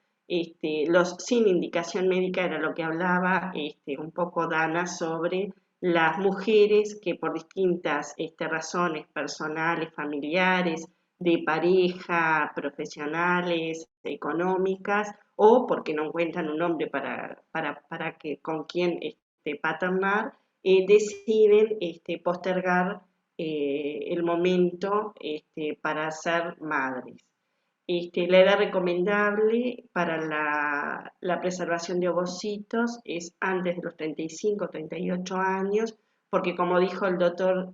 Los sin indicación médica era lo que hablaba un poco Dana sobre las mujeres que por distintas razones personales, familiares, de pareja, profesionales, económicas, o porque no encuentran un hombre con quien paternar, deciden postergar el momento para ser madres. La edad recomendable para la preservación de ovocitos es antes de los 35 o 38 años, porque como dijo el doctor,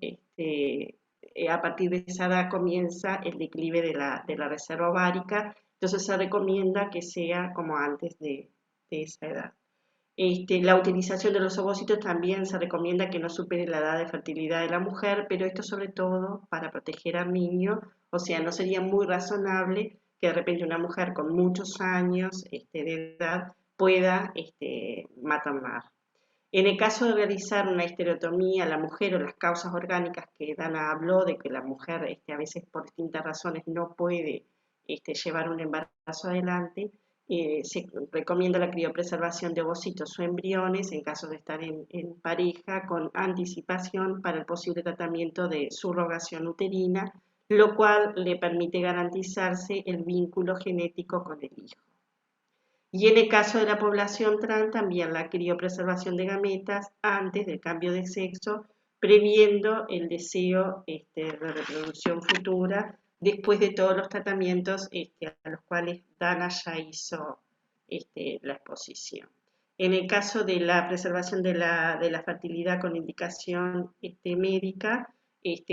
a partir de esa edad comienza el declive de la reserva ovárica, entonces se recomienda que sea como antes de esa edad. La utilización de los ovocitos también se recomienda que no supere la edad de fertilidad de la mujer, pero esto sobre todo para proteger al niño, o sea, no sería muy razonable que de repente una mujer con muchos años de edad pueda maternar. En el caso de realizar una histerectomía, la mujer o las causas orgánicas que Dana habló, de que la mujer a veces por distintas razones no puede llevar un embarazo adelante, se recomienda la criopreservación de ovocitos o embriones en caso de estar en pareja con anticipación para el posible tratamiento de subrogación uterina, lo cual le permite garantizarse el vínculo genético con el hijo. Y en el caso de la población trans, también la criopreservación de gametas antes del cambio de sexo, previendo el deseo de reproducción futura después de todos los tratamientos a los cuales Dana ya hizo la exposición. En el caso de la preservación de la fertilidad con indicación médica,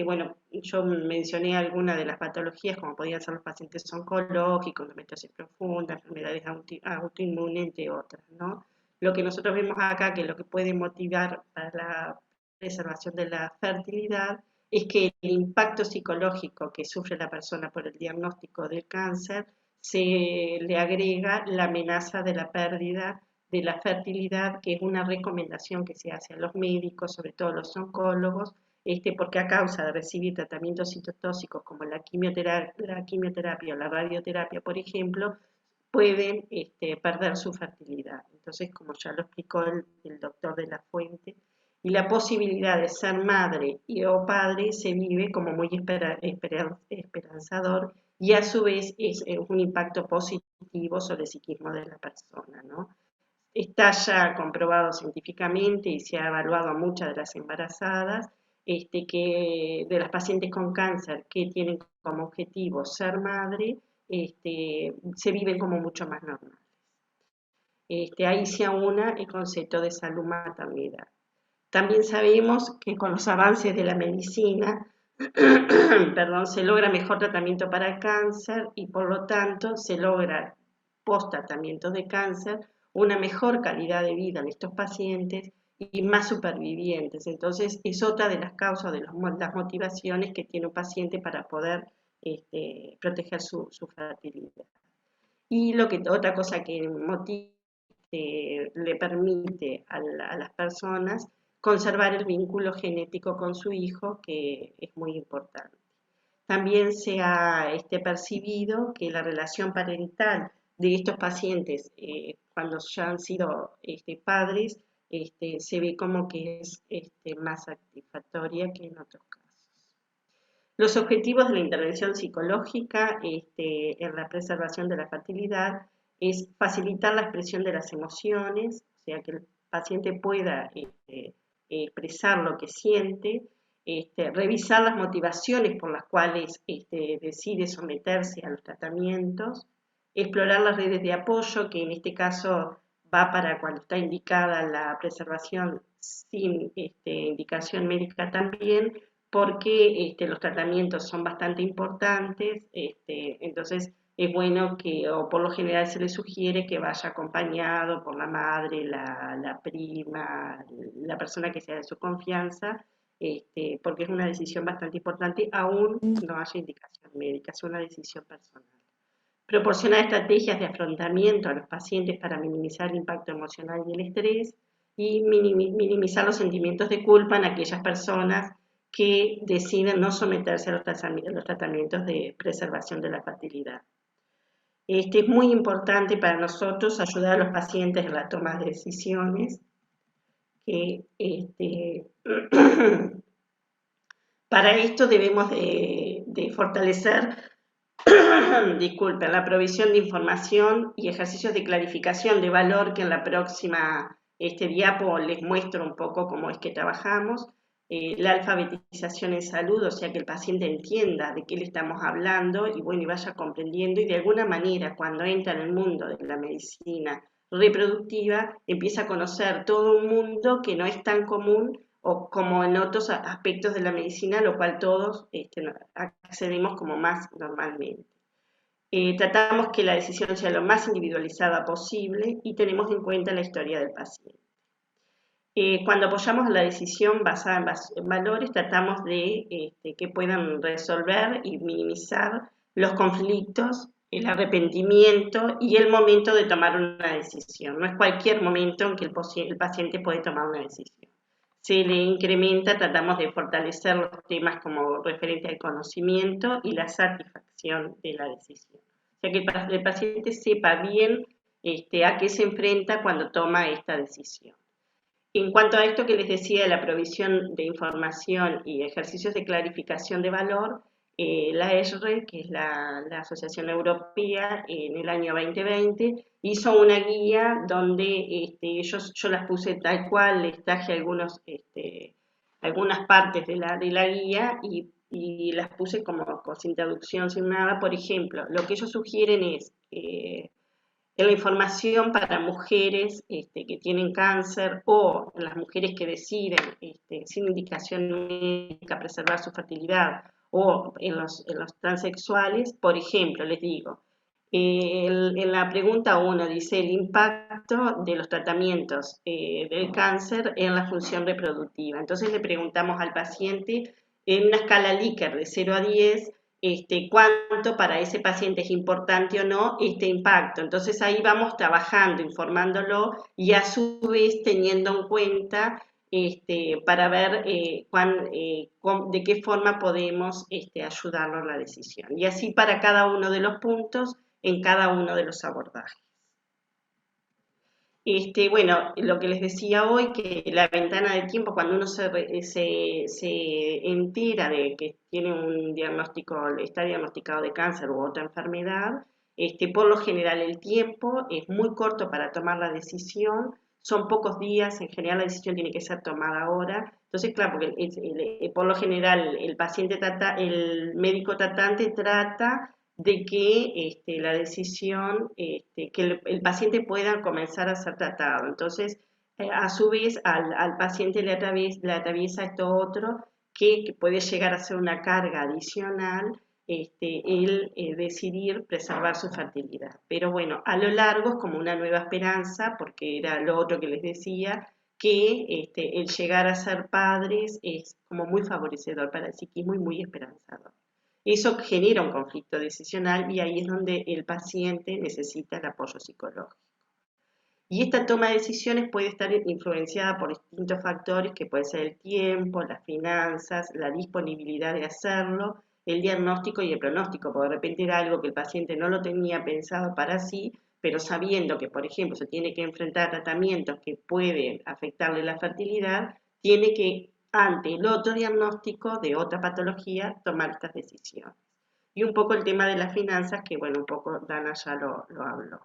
bueno, yo mencioné algunas de las patologías, como podían ser los pacientes oncológicos, endometriosis profunda, enfermedades autoinmunes, entre otras, ¿no? Lo que nosotros vemos acá, que lo que puede motivar para la preservación de la fertilidad, es que el impacto psicológico que sufre la persona por el diagnóstico del cáncer se le agrega la amenaza de la pérdida de la fertilidad, que es una recomendación que se hace a los médicos, sobre todo los oncólogos, porque a causa de recibir tratamientos citotóxicos como la quimioterapia o la radioterapia, por ejemplo, pueden perder su fertilidad. Entonces, como ya lo explicó el doctor de la Fuente, y la posibilidad de ser madre o padre se vive como muy esperanzador y a su vez es un impacto positivo sobre el psiquismo de la persona, ¿no? Está ya comprobado científicamente y se ha evaluado a muchas de las embarazadas, que de las pacientes con cáncer que tienen como objetivo ser madre, se viven como mucho más normales. Ahí se aúna el concepto de salud maternidad. También sabemos que con los avances de la medicina, perdón, se logra mejor tratamiento para el cáncer y por lo tanto se logra post-tratamiento de cáncer una mejor calidad de vida en estos pacientes y más supervivientes. Entonces es otra de las causas, de las motivaciones que tiene un paciente para poder proteger su fertilidad. Y otra cosa que le permite a las personas conservar el vínculo genético con su hijo, que es muy importante. También se ha percibido que la relación parental de estos pacientes, cuando ya han sido padres, se ve como que es más satisfactoria que en otros casos. Los objetivos de la intervención psicológica en la preservación de la fertilidad es facilitar la expresión de las emociones, o sea, que el paciente pueda expresar lo que siente, revisar las motivaciones por las cuales decide someterse a los tratamientos, explorar las redes de apoyo, que en este caso va para cuando está indicada la preservación sin indicación médica también, porque los tratamientos son bastante importantes, entonces es bueno que, o por lo general se le sugiere que vaya acompañado por la madre, la prima, la persona que sea de su confianza, porque es una decisión bastante importante, aún no haya indicación médica, es una decisión personal. Proporcionar estrategias de afrontamiento a los pacientes para minimizar el impacto emocional y el estrés, y minimizar los sentimientos de culpa en aquellas personas que deciden no someterse a los tratamientos de preservación de la fertilidad. Es muy importante para nosotros ayudar a los pacientes en la toma de decisiones, para esto debemos de fortalecer disculpen, la provisión de información y ejercicios de clarificación de valor, que en la próxima diapo les muestro un poco cómo es que trabajamos. La alfabetización en salud, o sea, que el paciente entienda de qué le estamos hablando y bueno, y vaya comprendiendo, y de alguna manera cuando entra en el mundo de la medicina reproductiva empieza a conocer todo un mundo que no es tan común o como en otros aspectos de la medicina, lo cual todos accedemos como más normalmente. Tratamos que la decisión sea lo más individualizada posible y tenemos en cuenta la historia del paciente. Cuando apoyamos la decisión basada en valores, tratamos de que puedan resolver y minimizar los conflictos el arrepentimiento y el momento de tomar una decisión. No es cualquier momento en que el paciente puede tomar una decisión. Se le incrementa, tratamos de fortalecer los temas como referente al conocimiento y la satisfacción de la decisión. O sea, que el paciente sepa bien a qué se enfrenta cuando toma esta decisión. En cuanto a esto que les decía de la provisión de información y ejercicios de clarificación de valor, la ESRE, que es la Asociación Europea, en el año 2020 hizo una guía donde yo las puse tal cual, les traje algunas partes de la guía y las puse como sin traducción, sin nada. Por ejemplo, lo que ellos sugieren es en la información para mujeres que tienen cáncer o las mujeres que deciden sin indicación médica preservar su fertilidad o en los transexuales, por ejemplo, les digo, en la pregunta 1 dice el impacto de los tratamientos del cáncer en la función reproductiva. Entonces le preguntamos al paciente en una escala Likert de 0 a 10, cuánto para ese paciente es importante o no este impacto. Entonces ahí vamos trabajando, informándolo y a su vez teniendo en cuenta para ver de qué forma podemos ayudarlo en la decisión. Y así para cada uno de los puntos en cada uno de los abordajes. Bueno, lo que les decía hoy, que la ventana de tiempo, cuando uno se entera de que tiene un diagnóstico, está diagnosticado de cáncer u otra enfermedad, por lo general el tiempo es muy corto para tomar la decisión, son pocos días, en general la decisión tiene que ser tomada ahora. Entonces, claro, porque por lo general el médico tratante trata de que la decisión, que el paciente pueda comenzar a ser tratado. Entonces, a su vez, al paciente le atraviesa esto otro, que puede llegar a ser una carga adicional, el decidir preservar su fertilidad. Pero bueno, a lo largo es como una nueva esperanza, porque era lo otro que les decía, que el llegar a ser padres es como muy favorecedor para el psiquismo y muy esperanzador. Eso genera un conflicto decisional y ahí es donde el paciente necesita el apoyo psicológico. Y esta toma de decisiones puede estar influenciada por distintos factores, que puede ser el tiempo, las finanzas, la disponibilidad de hacerlo, el diagnóstico y el pronóstico, porque de repente era algo que el paciente no lo tenía pensado para sí, pero sabiendo que, por ejemplo, se tiene que enfrentar a tratamientos que pueden afectarle la fertilidad, tiene que, ante el otro diagnóstico de otra patología, tomar estas decisiones. Y un poco el tema de las finanzas, que bueno, un poco Dana ya lo habló.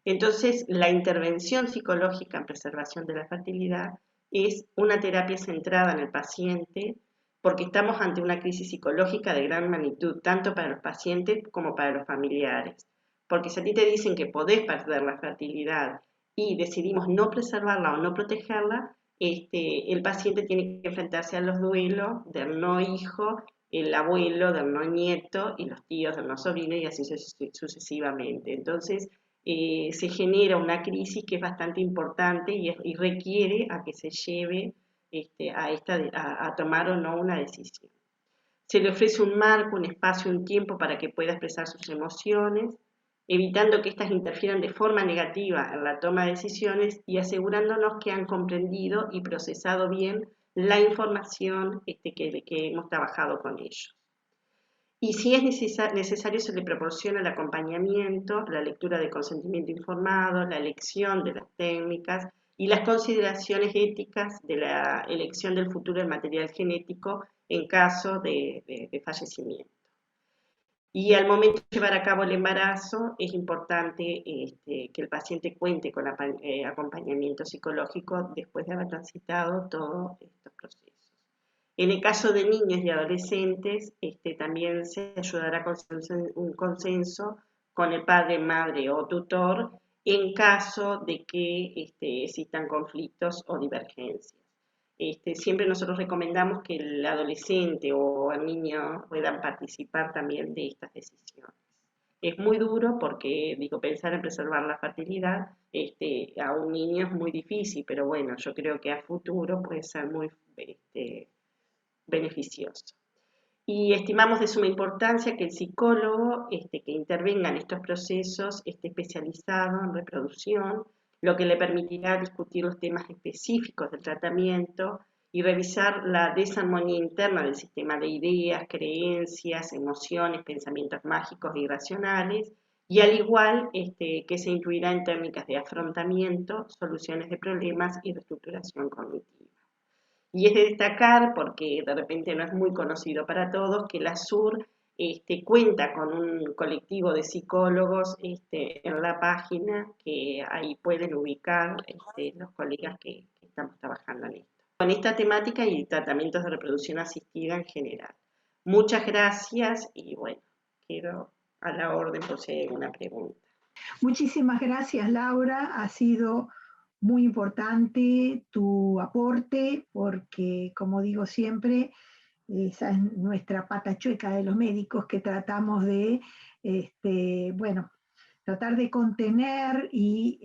Entonces, la intervención psicológica en preservación de la fertilidad es una terapia centrada en el paciente, porque estamos ante una crisis psicológica de gran magnitud, tanto para los pacientes como para los familiares. Porque si a ti te dicen que podés perder la fertilidad y decidimos no preservarla o no protegerla, el paciente tiene que enfrentarse a los duelos del no hijo, el abuelo del no nieto y los tíos del no sobrino y así sucesivamente. Entonces, se genera una crisis que es bastante importante y requiere a que se lleve a tomar o no una decisión. Se le ofrece un marco, un espacio, un tiempo para que pueda expresar sus emociones, evitando que éstas interfieran de forma negativa en la toma de decisiones y asegurándonos que han comprendido y procesado bien la información que hemos trabajado con ellos. Y si es necesario, se le proporciona el acompañamiento, la lectura de consentimiento informado, la elección de las técnicas y las consideraciones éticas de la elección del futuro del material genético en caso de fallecimiento. Y al momento de llevar a cabo el embarazo es importante que el paciente cuente con acompañamiento psicológico después de haber transitado todos estos procesos. En el caso de niños y adolescentes, también se ayudará con un consenso con el padre, madre o tutor en caso de que existan conflictos o divergencias. Siempre nosotros recomendamos que el adolescente o el niño puedan participar también de estas decisiones. Es muy duro porque, pensar en preservar la fertilidad a un niño es muy difícil, pero bueno, yo creo que a futuro puede ser muy beneficioso. Y estimamos de suma importancia que el psicólogo que intervenga en estos procesos esté especializado en reproducción, lo que le permitirá discutir los temas específicos del tratamiento y revisar la desarmonía interna del sistema de ideas, creencias, emociones, pensamientos mágicos e irracionales, y al igual que se incluirá en técnicas de afrontamiento, soluciones de problemas y reestructuración cognitiva. Y es de destacar, porque de repente no es muy conocido para todos, que la SUR cuenta con un colectivo de psicólogos en la página, que ahí pueden ubicar los colegas que estamos trabajando en esto, con esta temática y tratamientos de reproducción asistida en general. Muchas gracias y bueno, quedo a la orden por si hay alguna pregunta. Muchísimas gracias, Laura. Ha sido muy importante tu aporte porque, como digo siempre, esa es nuestra pata chueca de los médicos, que tratamos de, bueno, tratar de contener y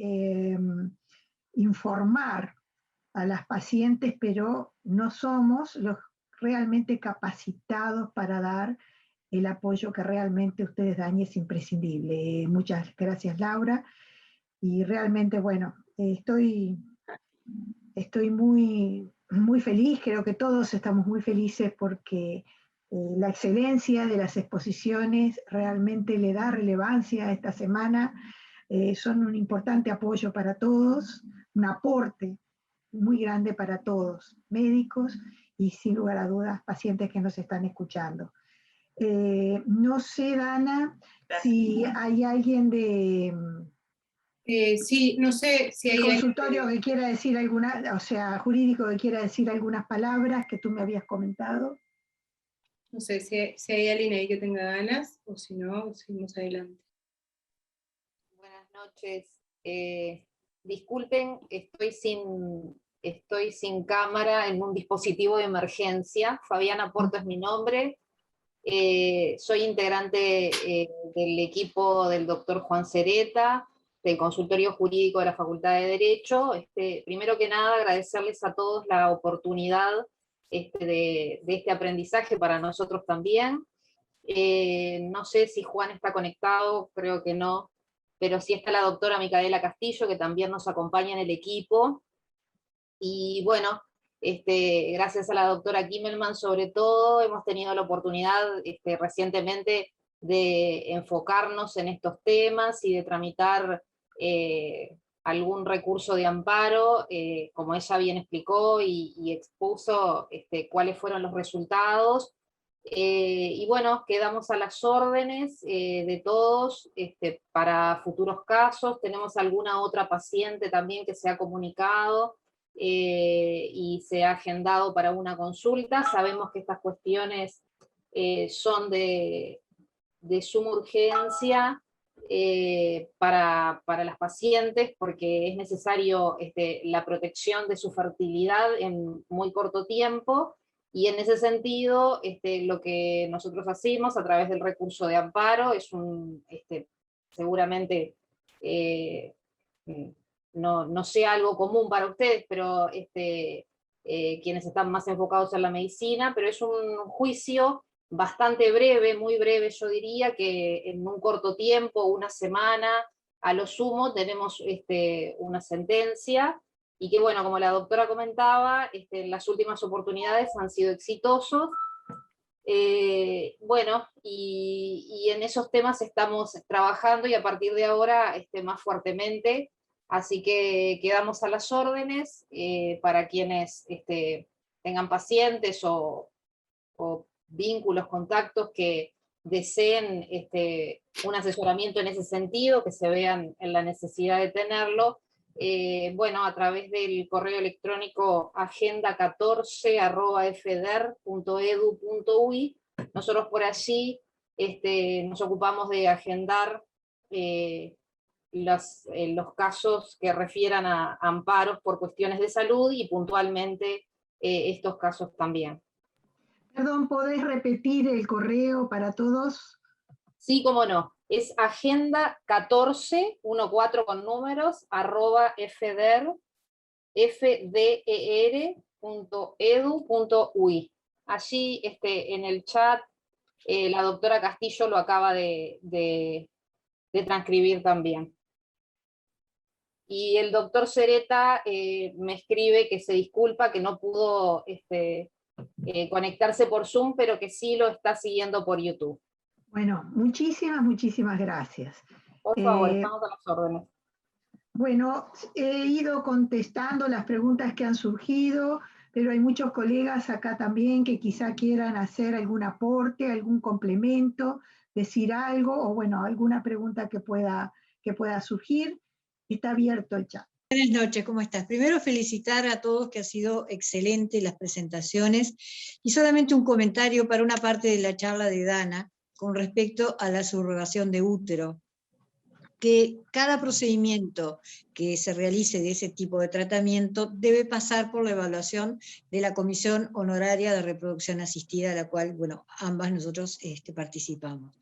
informar a las pacientes, pero no somos los realmente capacitados para dar el apoyo que realmente ustedes dan, y es imprescindible. Muchas gracias, Laura. Y realmente, bueno, estoy muy, muy feliz, creo que todos estamos muy felices porque la excelencia de las exposiciones realmente le da relevancia a esta semana, son un importante apoyo para todos, un aporte muy grande para todos, médicos y sin lugar a dudas pacientes que nos están escuchando. No sé, Dana, si hay alguien de Sí, no sé si hay consultorio que quiera decir alguna, o sea, jurídico que quiera decir algunas palabras que tú me habías comentado. No sé si hay alguien ahí que tenga ganas, o si no, seguimos adelante. Buenas noches. Disculpen, estoy sin cámara en un dispositivo de emergencia. Fabiana Porto es mi nombre. Soy integrante del equipo del doctor Juan Cereta, del consultorio jurídico de la Facultad de Derecho. Primero que nada, agradecerles a todos la oportunidad de este aprendizaje para nosotros también. No sé si Juan está conectado, creo que no, pero sí está la doctora Micaela Castillo, que también nos acompaña en el equipo. Y bueno, gracias a la doctora Kimmelman sobre todo, hemos tenido la oportunidad recientemente de enfocarnos en estos temas y de tramitar algún recurso de amparo, como ella bien explicó y expuso cuáles fueron los resultados. Y bueno, quedamos a las órdenes de todos para futuros casos. Tenemos alguna otra paciente también que se ha comunicado y se ha agendado para una consulta. Sabemos que estas cuestiones son de suma urgencia para las pacientes, porque es necesario la protección de su fertilidad en muy corto tiempo, y en ese sentido lo que nosotros hacemos a través del recurso de amparo es seguramente no sea algo común para ustedes, pero quienes están más enfocados en la medicina, pero es un juicio bastante breve, muy breve yo diría, que en un corto tiempo, una semana, a lo sumo tenemos una sentencia, y que bueno, como la doctora comentaba, las últimas oportunidades han sido exitosos. Bueno, y en esos temas estamos trabajando, y a partir de ahora más fuertemente, así que quedamos a las órdenes para quienes tengan pacientes o vínculos, contactos que deseen un asesoramiento en ese sentido, que se vean en la necesidad de tenerlo. Bueno, a través del correo electrónico agenda14@fder.edu.uy, nosotros por allí nos ocupamos de agendar los casos que refieran a amparos por cuestiones de salud, y puntualmente estos casos también. Perdón, ¿podés repetir el correo para todos? Sí, cómo no. Es agenda14, 14 con números, @fder.edu.uy. Allí en el chat La doctora Castillo lo acaba de transcribir también. Y el doctor Cereta me escribe que se disculpa, que no pudo conectarse por Zoom, pero que sí lo está siguiendo por YouTube. Bueno, muchísimas gracias. Por favor, estamos a las órdenes. Bueno, he ido contestando las preguntas que han surgido, pero hay muchos colegas acá también que quizá quieran hacer algún aporte, algún complemento, decir algo, o bueno, alguna pregunta que pueda surgir. Está abierto el chat. Buenas noches, ¿cómo estás? Primero felicitar a todos, que ha sido excelente las presentaciones, y solamente un comentario para una parte de la charla de Dana con respecto a la subrogación de útero, que cada procedimiento que se realice de ese tipo de tratamiento debe pasar por la evaluación de la Comisión Honoraria de Reproducción Asistida, a la cual, bueno, ambas nosotros participamos.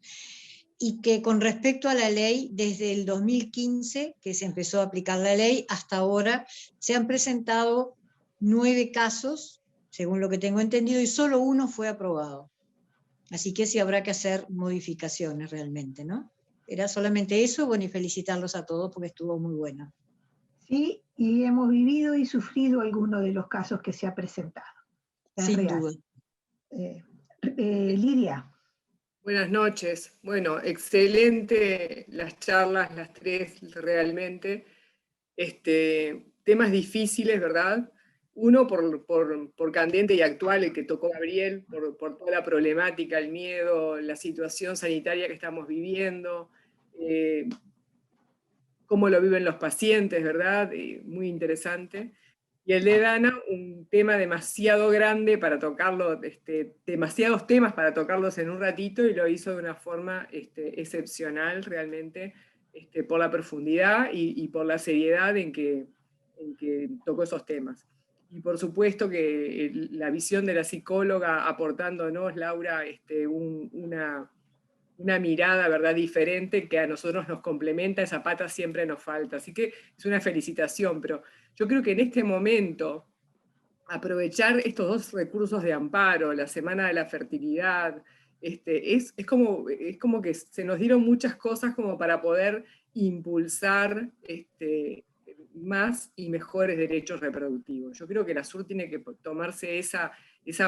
Y que con respecto a la ley, desde el 2015, que se empezó a aplicar la ley, hasta ahora se han presentado 9 casos, según lo que tengo entendido, y solo uno fue aprobado. Así que sí habrá que hacer modificaciones realmente, ¿no? Era solamente eso, bueno, y felicitarlos a todos porque estuvo muy bueno. Sí, y hemos vivido y sufrido algunos de los casos que se ha presentado. Sin duda. Lidia. Buenas noches. Bueno, excelente las charlas, las 3 realmente. Temas difíciles, ¿verdad? Uno por candente y actual, el que tocó Gabriel, por toda la problemática, el miedo, la situación sanitaria que estamos viviendo, cómo lo viven los pacientes, ¿verdad? Muy interesante. Y el de Dana, un tema demasiado grande para tocarlo, demasiados temas para tocarlos en un ratito, y lo hizo de una forma excepcional realmente, por la profundidad y por la seriedad en que tocó esos temas. Y por supuesto que la visión de la psicóloga aportándonos, Laura, una mirada, ¿verdad?, diferente, que a nosotros nos complementa, esa pata siempre nos falta. Así que es una felicitación, pero yo creo que en este momento aprovechar estos 2 recursos de amparo, la Semana de la Fertilidad, es como que se nos dieron muchas cosas como para poder impulsar más y mejores derechos reproductivos. Yo creo que la SUR tiene que tomarse esa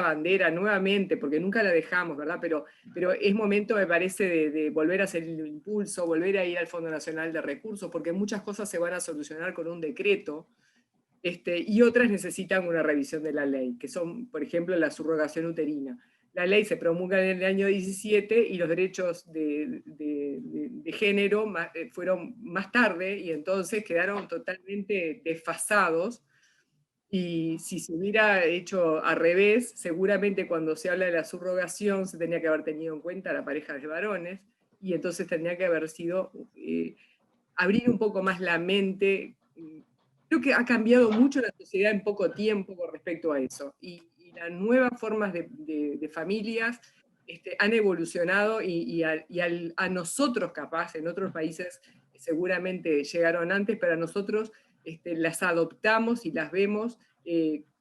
bandera nuevamente, porque nunca la dejamos, ¿verdad? Pero es momento, me parece, de volver a hacer el impulso, volver a ir al Fondo Nacional de Recursos, porque muchas cosas se van a solucionar con un decreto, y otras necesitan una revisión de la ley, que son, por ejemplo, la subrogación uterina. La ley se promulga en el año 17 y los derechos de género fueron más tarde, y entonces quedaron totalmente desfasados. Y si se hubiera hecho al revés, seguramente cuando se habla de la subrogación se tenía que haber tenido en cuenta la pareja de varones, y entonces tendría que haber sido abrir un poco más la mente. Creo que ha cambiado mucho la sociedad en poco tiempo con respecto a eso, y las nuevas formas de familias han evolucionado, y a nosotros capaz, en otros países seguramente llegaron antes, pero a nosotros las adoptamos y las vemos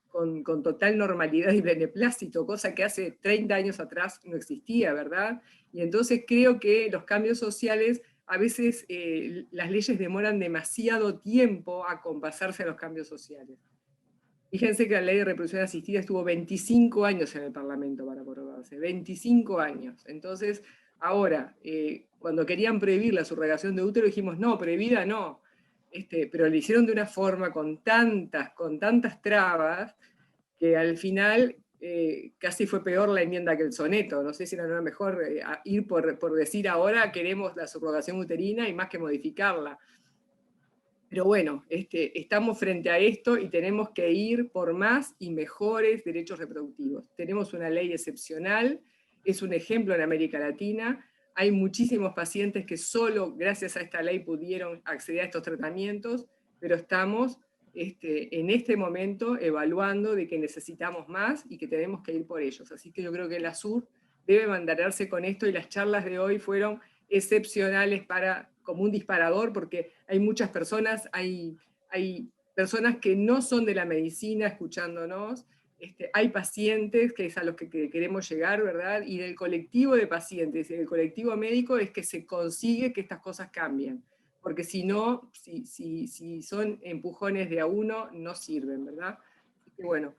con total normalidad y beneplácito, cosa que hace 30 años atrás no existía, ¿verdad? Y entonces creo que los cambios sociales, a veces las leyes demoran demasiado tiempo a compasarse a los cambios sociales. Fíjense que la ley de reproducción asistida estuvo 25 años en el Parlamento para aprobarse, 25 años. Entonces, ahora, cuando querían prohibir la subrogación de útero, dijimos, no, prohibida no. Pero lo hicieron de una forma con tantas trabas, que al final casi fue peor la enmienda que el soneto. No sé si era mejor ir por decir ahora queremos la subrogación uterina y más que modificarla. Pero bueno, estamos frente a esto y tenemos que ir por más y mejores derechos reproductivos. Tenemos una ley excepcional, es un ejemplo en América Latina. Hay muchísimos pacientes que solo gracias a esta ley pudieron acceder a estos tratamientos, pero estamos en este momento evaluando de que necesitamos más y que tenemos que ir por ellos. Así que yo creo que la SUR debe mandarse con esto, y las charlas de hoy fueron excepcionales como un disparador, porque hay muchas personas, hay personas que no son de la medicina escuchándonos, hay pacientes, que es a los que queremos llegar, ¿verdad? Y del colectivo de pacientes y del colectivo médico es que se consigue que estas cosas cambien. Porque si no, si son empujones de a uno, no sirven, ¿verdad? Y bueno,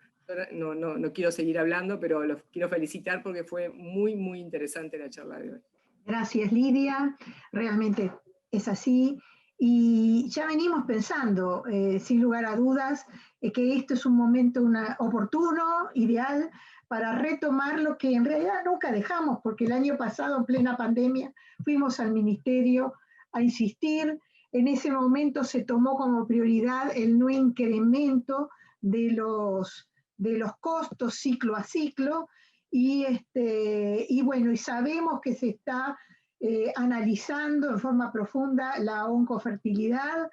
no quiero seguir hablando, pero los quiero felicitar porque fue muy, muy interesante la charla de hoy. Gracias, Lidia. Realmente es así. Y ya venimos pensando, sin lugar a dudas, que este es un momento oportuno, ideal, para retomar lo que en realidad nunca dejamos, porque el año pasado, en plena pandemia, fuimos al ministerio a insistir. En ese momento se tomó como prioridad el no incremento de los costos ciclo a ciclo, y bueno, y sabemos que se está analizando en forma profunda la oncofertilidad,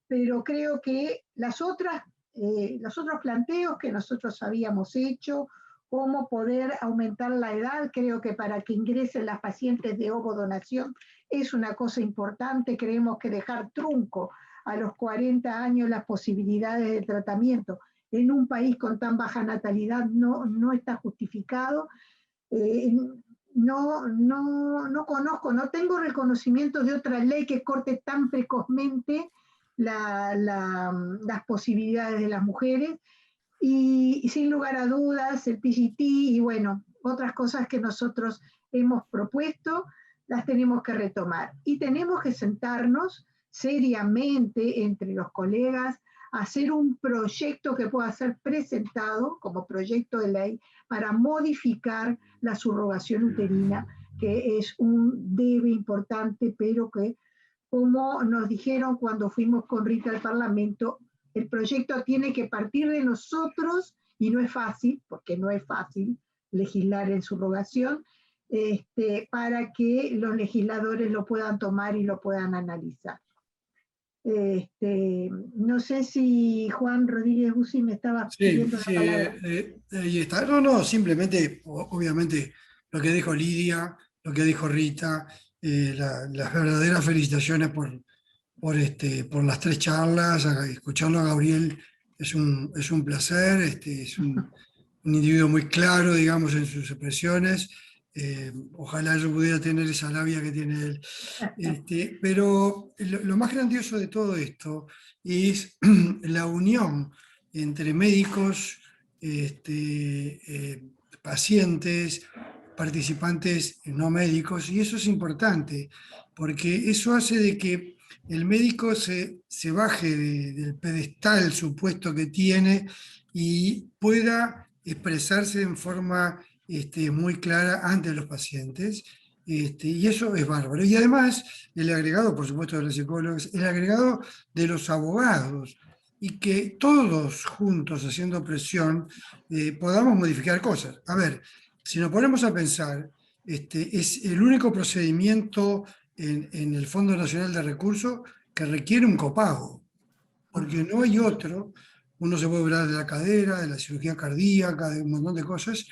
pero creo que los otros planteos que nosotros habíamos hecho, cómo poder aumentar la edad, creo que para que ingresen las pacientes de ovodonación es una cosa importante. Creemos que dejar trunco a los 40 años las posibilidades de tratamiento en un país con tan baja natalidad no está justificado. No conozco, no tengo reconocimiento de otra ley que corte tan precozmente las posibilidades de las mujeres, y sin lugar a dudas el PGT y bueno, otras cosas que nosotros hemos propuesto, las tenemos que retomar y tenemos que sentarnos seriamente entre los colegas, hacer un proyecto que pueda ser presentado como proyecto de ley para modificar la subrogación uterina, que es un debe importante, pero que, como nos dijeron cuando fuimos con Rita al Parlamento, el proyecto tiene que partir de nosotros, y no es fácil, porque no es fácil legislar en subrogación, para que los legisladores lo puedan tomar y lo puedan analizar. No sé si Juan Rodríguez Bussi me estaba pidiendo la palabra. Ahí está. No, simplemente, obviamente, lo que dijo Lidia, lo que dijo Rita, las verdaderas felicitaciones por las 3 charlas. Escucharlo a Gabriel es un placer, es un individuo muy claro, digamos, en sus expresiones. Ojalá yo pudiera tener esa labia que tiene él. Pero lo más grandioso de todo esto es la unión entre médicos, pacientes, participantes no médicos, y eso es importante, porque eso hace de que el médico se baje del pedestal supuesto que tiene y pueda expresarse en forma muy clara ante los pacientes, y eso es bárbaro. Y además, el agregado, por supuesto, de los psicólogos, el agregado de los abogados, y que todos juntos, haciendo presión, podamos modificar cosas. A ver, si nos ponemos a pensar, es el único procedimiento en el Fondo Nacional de Recursos que requiere un copago, porque no hay otro. Uno se puede operar de la cadera, de la cirugía cardíaca, de un montón de cosas,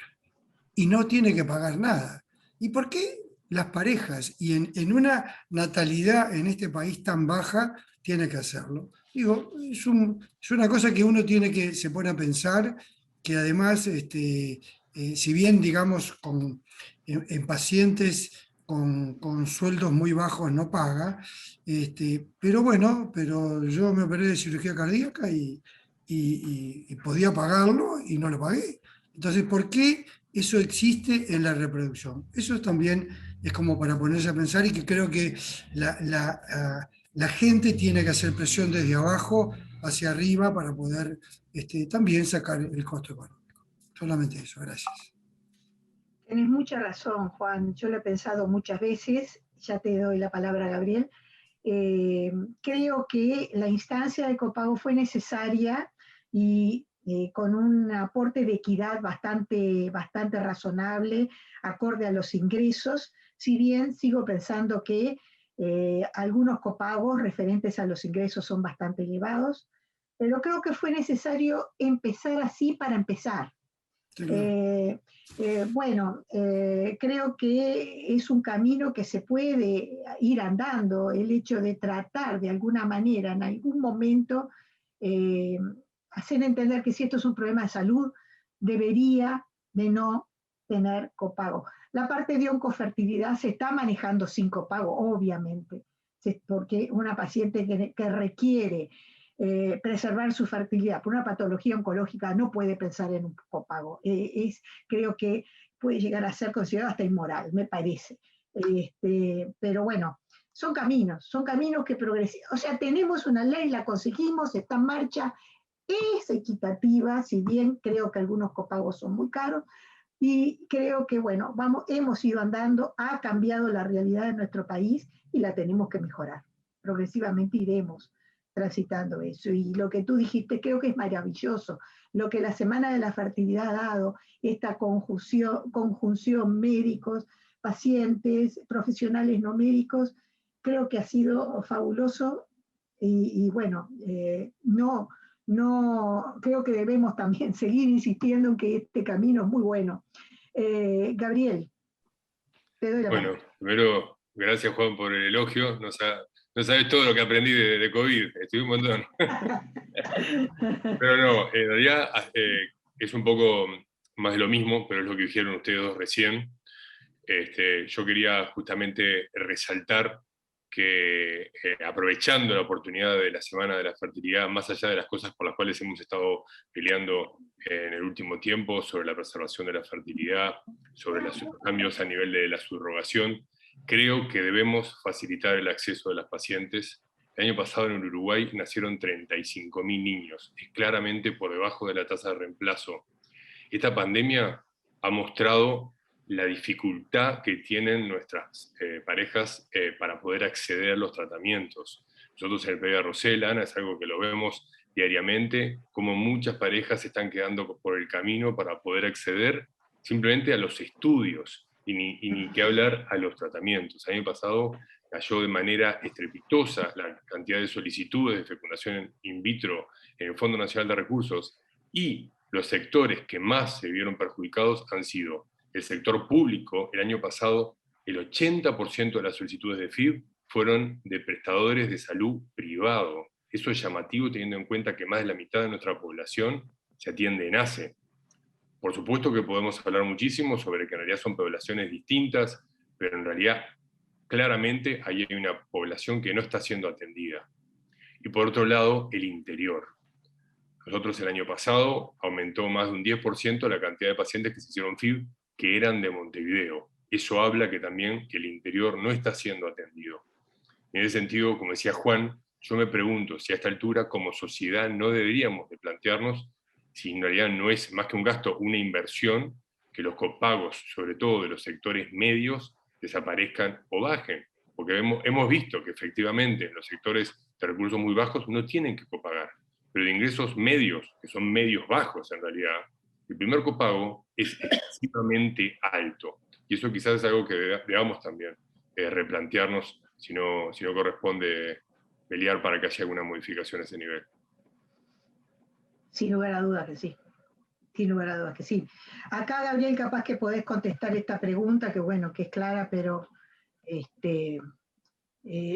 y no tiene que pagar nada. ¿Y por qué las parejas, y en una natalidad en este país tan baja, tiene que hacerlo? Digo, es una cosa que uno se pone a pensar, que además, si bien, digamos, en pacientes con sueldos muy bajos no paga, pero bueno, pero yo me operé de cirugía cardíaca y podía pagarlo y no lo pagué. Entonces, ¿por qué eso existe en la reproducción? Eso también es como para ponerse a pensar, y que creo que la gente tiene que hacer presión desde abajo hacia arriba para poder también sacar el costo económico. Solamente eso, gracias. Tienes mucha razón, Juan. Yo lo he pensado muchas veces. Ya te doy la palabra, Gabriel. Creo que la instancia de copago fue necesaria y con un aporte de equidad bastante razonable, acorde a los ingresos, si bien sigo pensando que algunos copagos referentes a los ingresos son bastante elevados, pero creo que fue necesario empezar así para empezar. Bueno, creo que es un camino que se puede ir andando, el hecho de tratar de alguna manera, en algún momento, hacer entender que si esto es un problema de salud, debería de no tener copago. La parte de oncofertilidad se está manejando sin copago, obviamente, porque una paciente que requiere preservar su fertilidad por una patología oncológica no puede pensar en un copago. Creo que puede llegar a ser considerado hasta inmoral, me parece. Pero bueno, son caminos que progresan. O sea, tenemos una ley, la conseguimos, está en marcha, es equitativa, si bien creo que algunos copagos son muy caros, y creo que, bueno, hemos ido andando, ha cambiado la realidad de nuestro país y la tenemos que mejorar. Progresivamente iremos transitando eso. Y lo que tú dijiste creo que es maravilloso. Lo que la Semana de la Fertilidad ha dado, esta conjunción médicos, pacientes, profesionales no médicos, creo que ha sido fabuloso y bueno, creo que debemos también seguir insistiendo en que este camino es muy bueno. Gabriel, te doy la palabra. Bueno, primero, gracias Juan por el elogio. No sabes todo lo que aprendí de COVID, estuve un montón. Pero no, en realidad es un poco más de lo mismo, pero es lo que dijeron ustedes dos recién. Yo quería justamente resaltar que aprovechando la oportunidad de la Semana de la Fertilidad, más allá de las cosas por las cuales hemos estado peleando en el último tiempo, sobre la preservación de la fertilidad, sobre los cambios a nivel de la subrogación, creo que debemos facilitar el acceso de las pacientes. El año pasado en Uruguay nacieron 35.000 niños, es claramente por debajo de la tasa de reemplazo. Esta pandemia ha mostrado la dificultad que tienen nuestras parejas para poder acceder a los tratamientos. Nosotros en el PBA Rosela, Ana, es algo que lo vemos diariamente, como muchas parejas se están quedando por el camino para poder acceder simplemente a los estudios, y ni qué hablar a los tratamientos. El año pasado cayó de manera estrepitosa la cantidad de solicitudes de fecundación in vitro en el Fondo Nacional de Recursos, y los sectores que más se vieron perjudicados han sido el sector público. El año pasado, el 80% de las solicitudes de FIV fueron de prestadores de salud privado. Eso es llamativo teniendo en cuenta que más de la mitad de nuestra población se atiende en ACE. Por supuesto que podemos hablar muchísimo sobre que en realidad son poblaciones distintas, pero en realidad claramente ahí hay una población que no está siendo atendida. Y por otro lado, el interior. Nosotros el año pasado aumentó más de un 10% la cantidad de pacientes que se hicieron FIV que eran de Montevideo. Eso habla que también que el interior no está siendo atendido. En ese sentido, como decía Juan, yo me pregunto si a esta altura como sociedad no deberíamos de plantearnos si en realidad no es más que un gasto, una inversión, que los copagos, sobre todo de los sectores medios, desaparezcan o bajen. Porque hemos visto que efectivamente en los sectores de recursos muy bajos no tienen que copagar, pero de ingresos medios, que son medios bajos en realidad, el primer copago es excesivamente alto. Y eso quizás es algo que debamos también replantearnos si no corresponde pelear para que haya alguna modificación a ese nivel. Sin lugar a dudas que sí. Sin lugar a dudas que sí. Acá, Gabriel, capaz que podés contestar esta pregunta, que bueno, que es clara, pero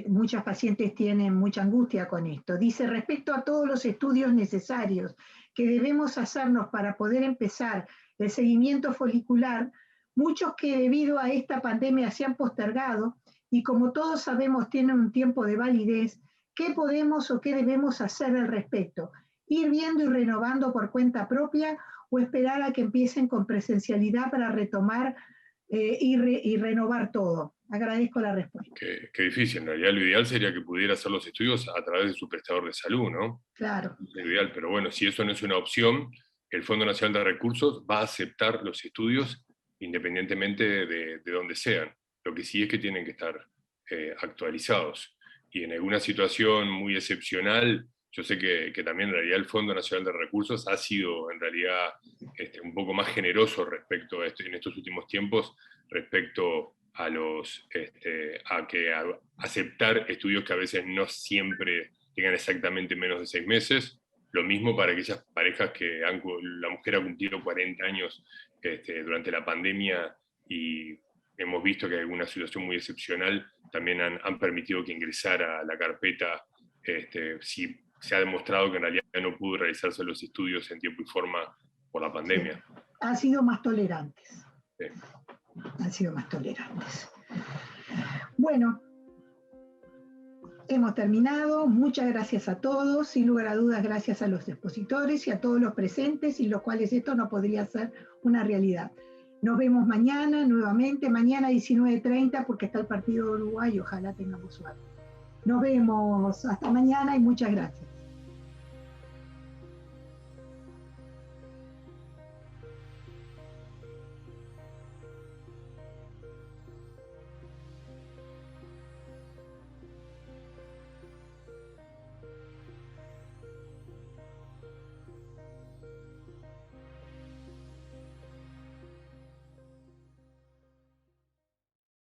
muchas pacientes tienen mucha angustia con esto. Dice, respecto a todos los estudios necesarios que debemos hacernos para poder empezar el seguimiento folicular, muchos que debido a esta pandemia se han postergado y como todos sabemos tienen un tiempo de validez, ¿qué podemos o qué debemos hacer al respecto? ¿Ir viendo y renovando por cuenta propia o esperar a que empiecen con presencialidad para retomar y renovar todo? Agradezco la respuesta. Qué difícil, en realidad lo ideal sería que pudiera hacer los estudios a través de su prestador de salud, ¿no? Claro. Es lo ideal, pero bueno, si eso no es una opción, el Fondo Nacional de Recursos va a aceptar los estudios independientemente de dónde sean. Lo que sí es que tienen que estar actualizados. Y en alguna situación muy excepcional, yo sé que también en realidad el Fondo Nacional de Recursos ha sido en realidad un poco más generoso respecto a esto en estos últimos tiempos, respecto a aceptar estudios que a veces no siempre tengan exactamente menos de 6 meses. Lo mismo para aquellas parejas que la mujer ha cumplido 40 años durante la pandemia y hemos visto que alguna situación muy excepcional también han permitido que ingresara a la carpeta si se ha demostrado que en realidad no pudo realizarse los estudios en tiempo y forma por la pandemia. han sido más tolerantes. Sí. Han sido más tolerantes. Bueno, hemos terminado. Muchas gracias a todos. Sin lugar a dudas, gracias a los expositores y a todos los presentes, sin los cuales esto no podría ser una realidad. Nos vemos mañana, nuevamente, mañana 19:30, porque está el partido de Uruguay y ojalá tengamos suerte. Nos vemos hasta mañana y muchas gracias.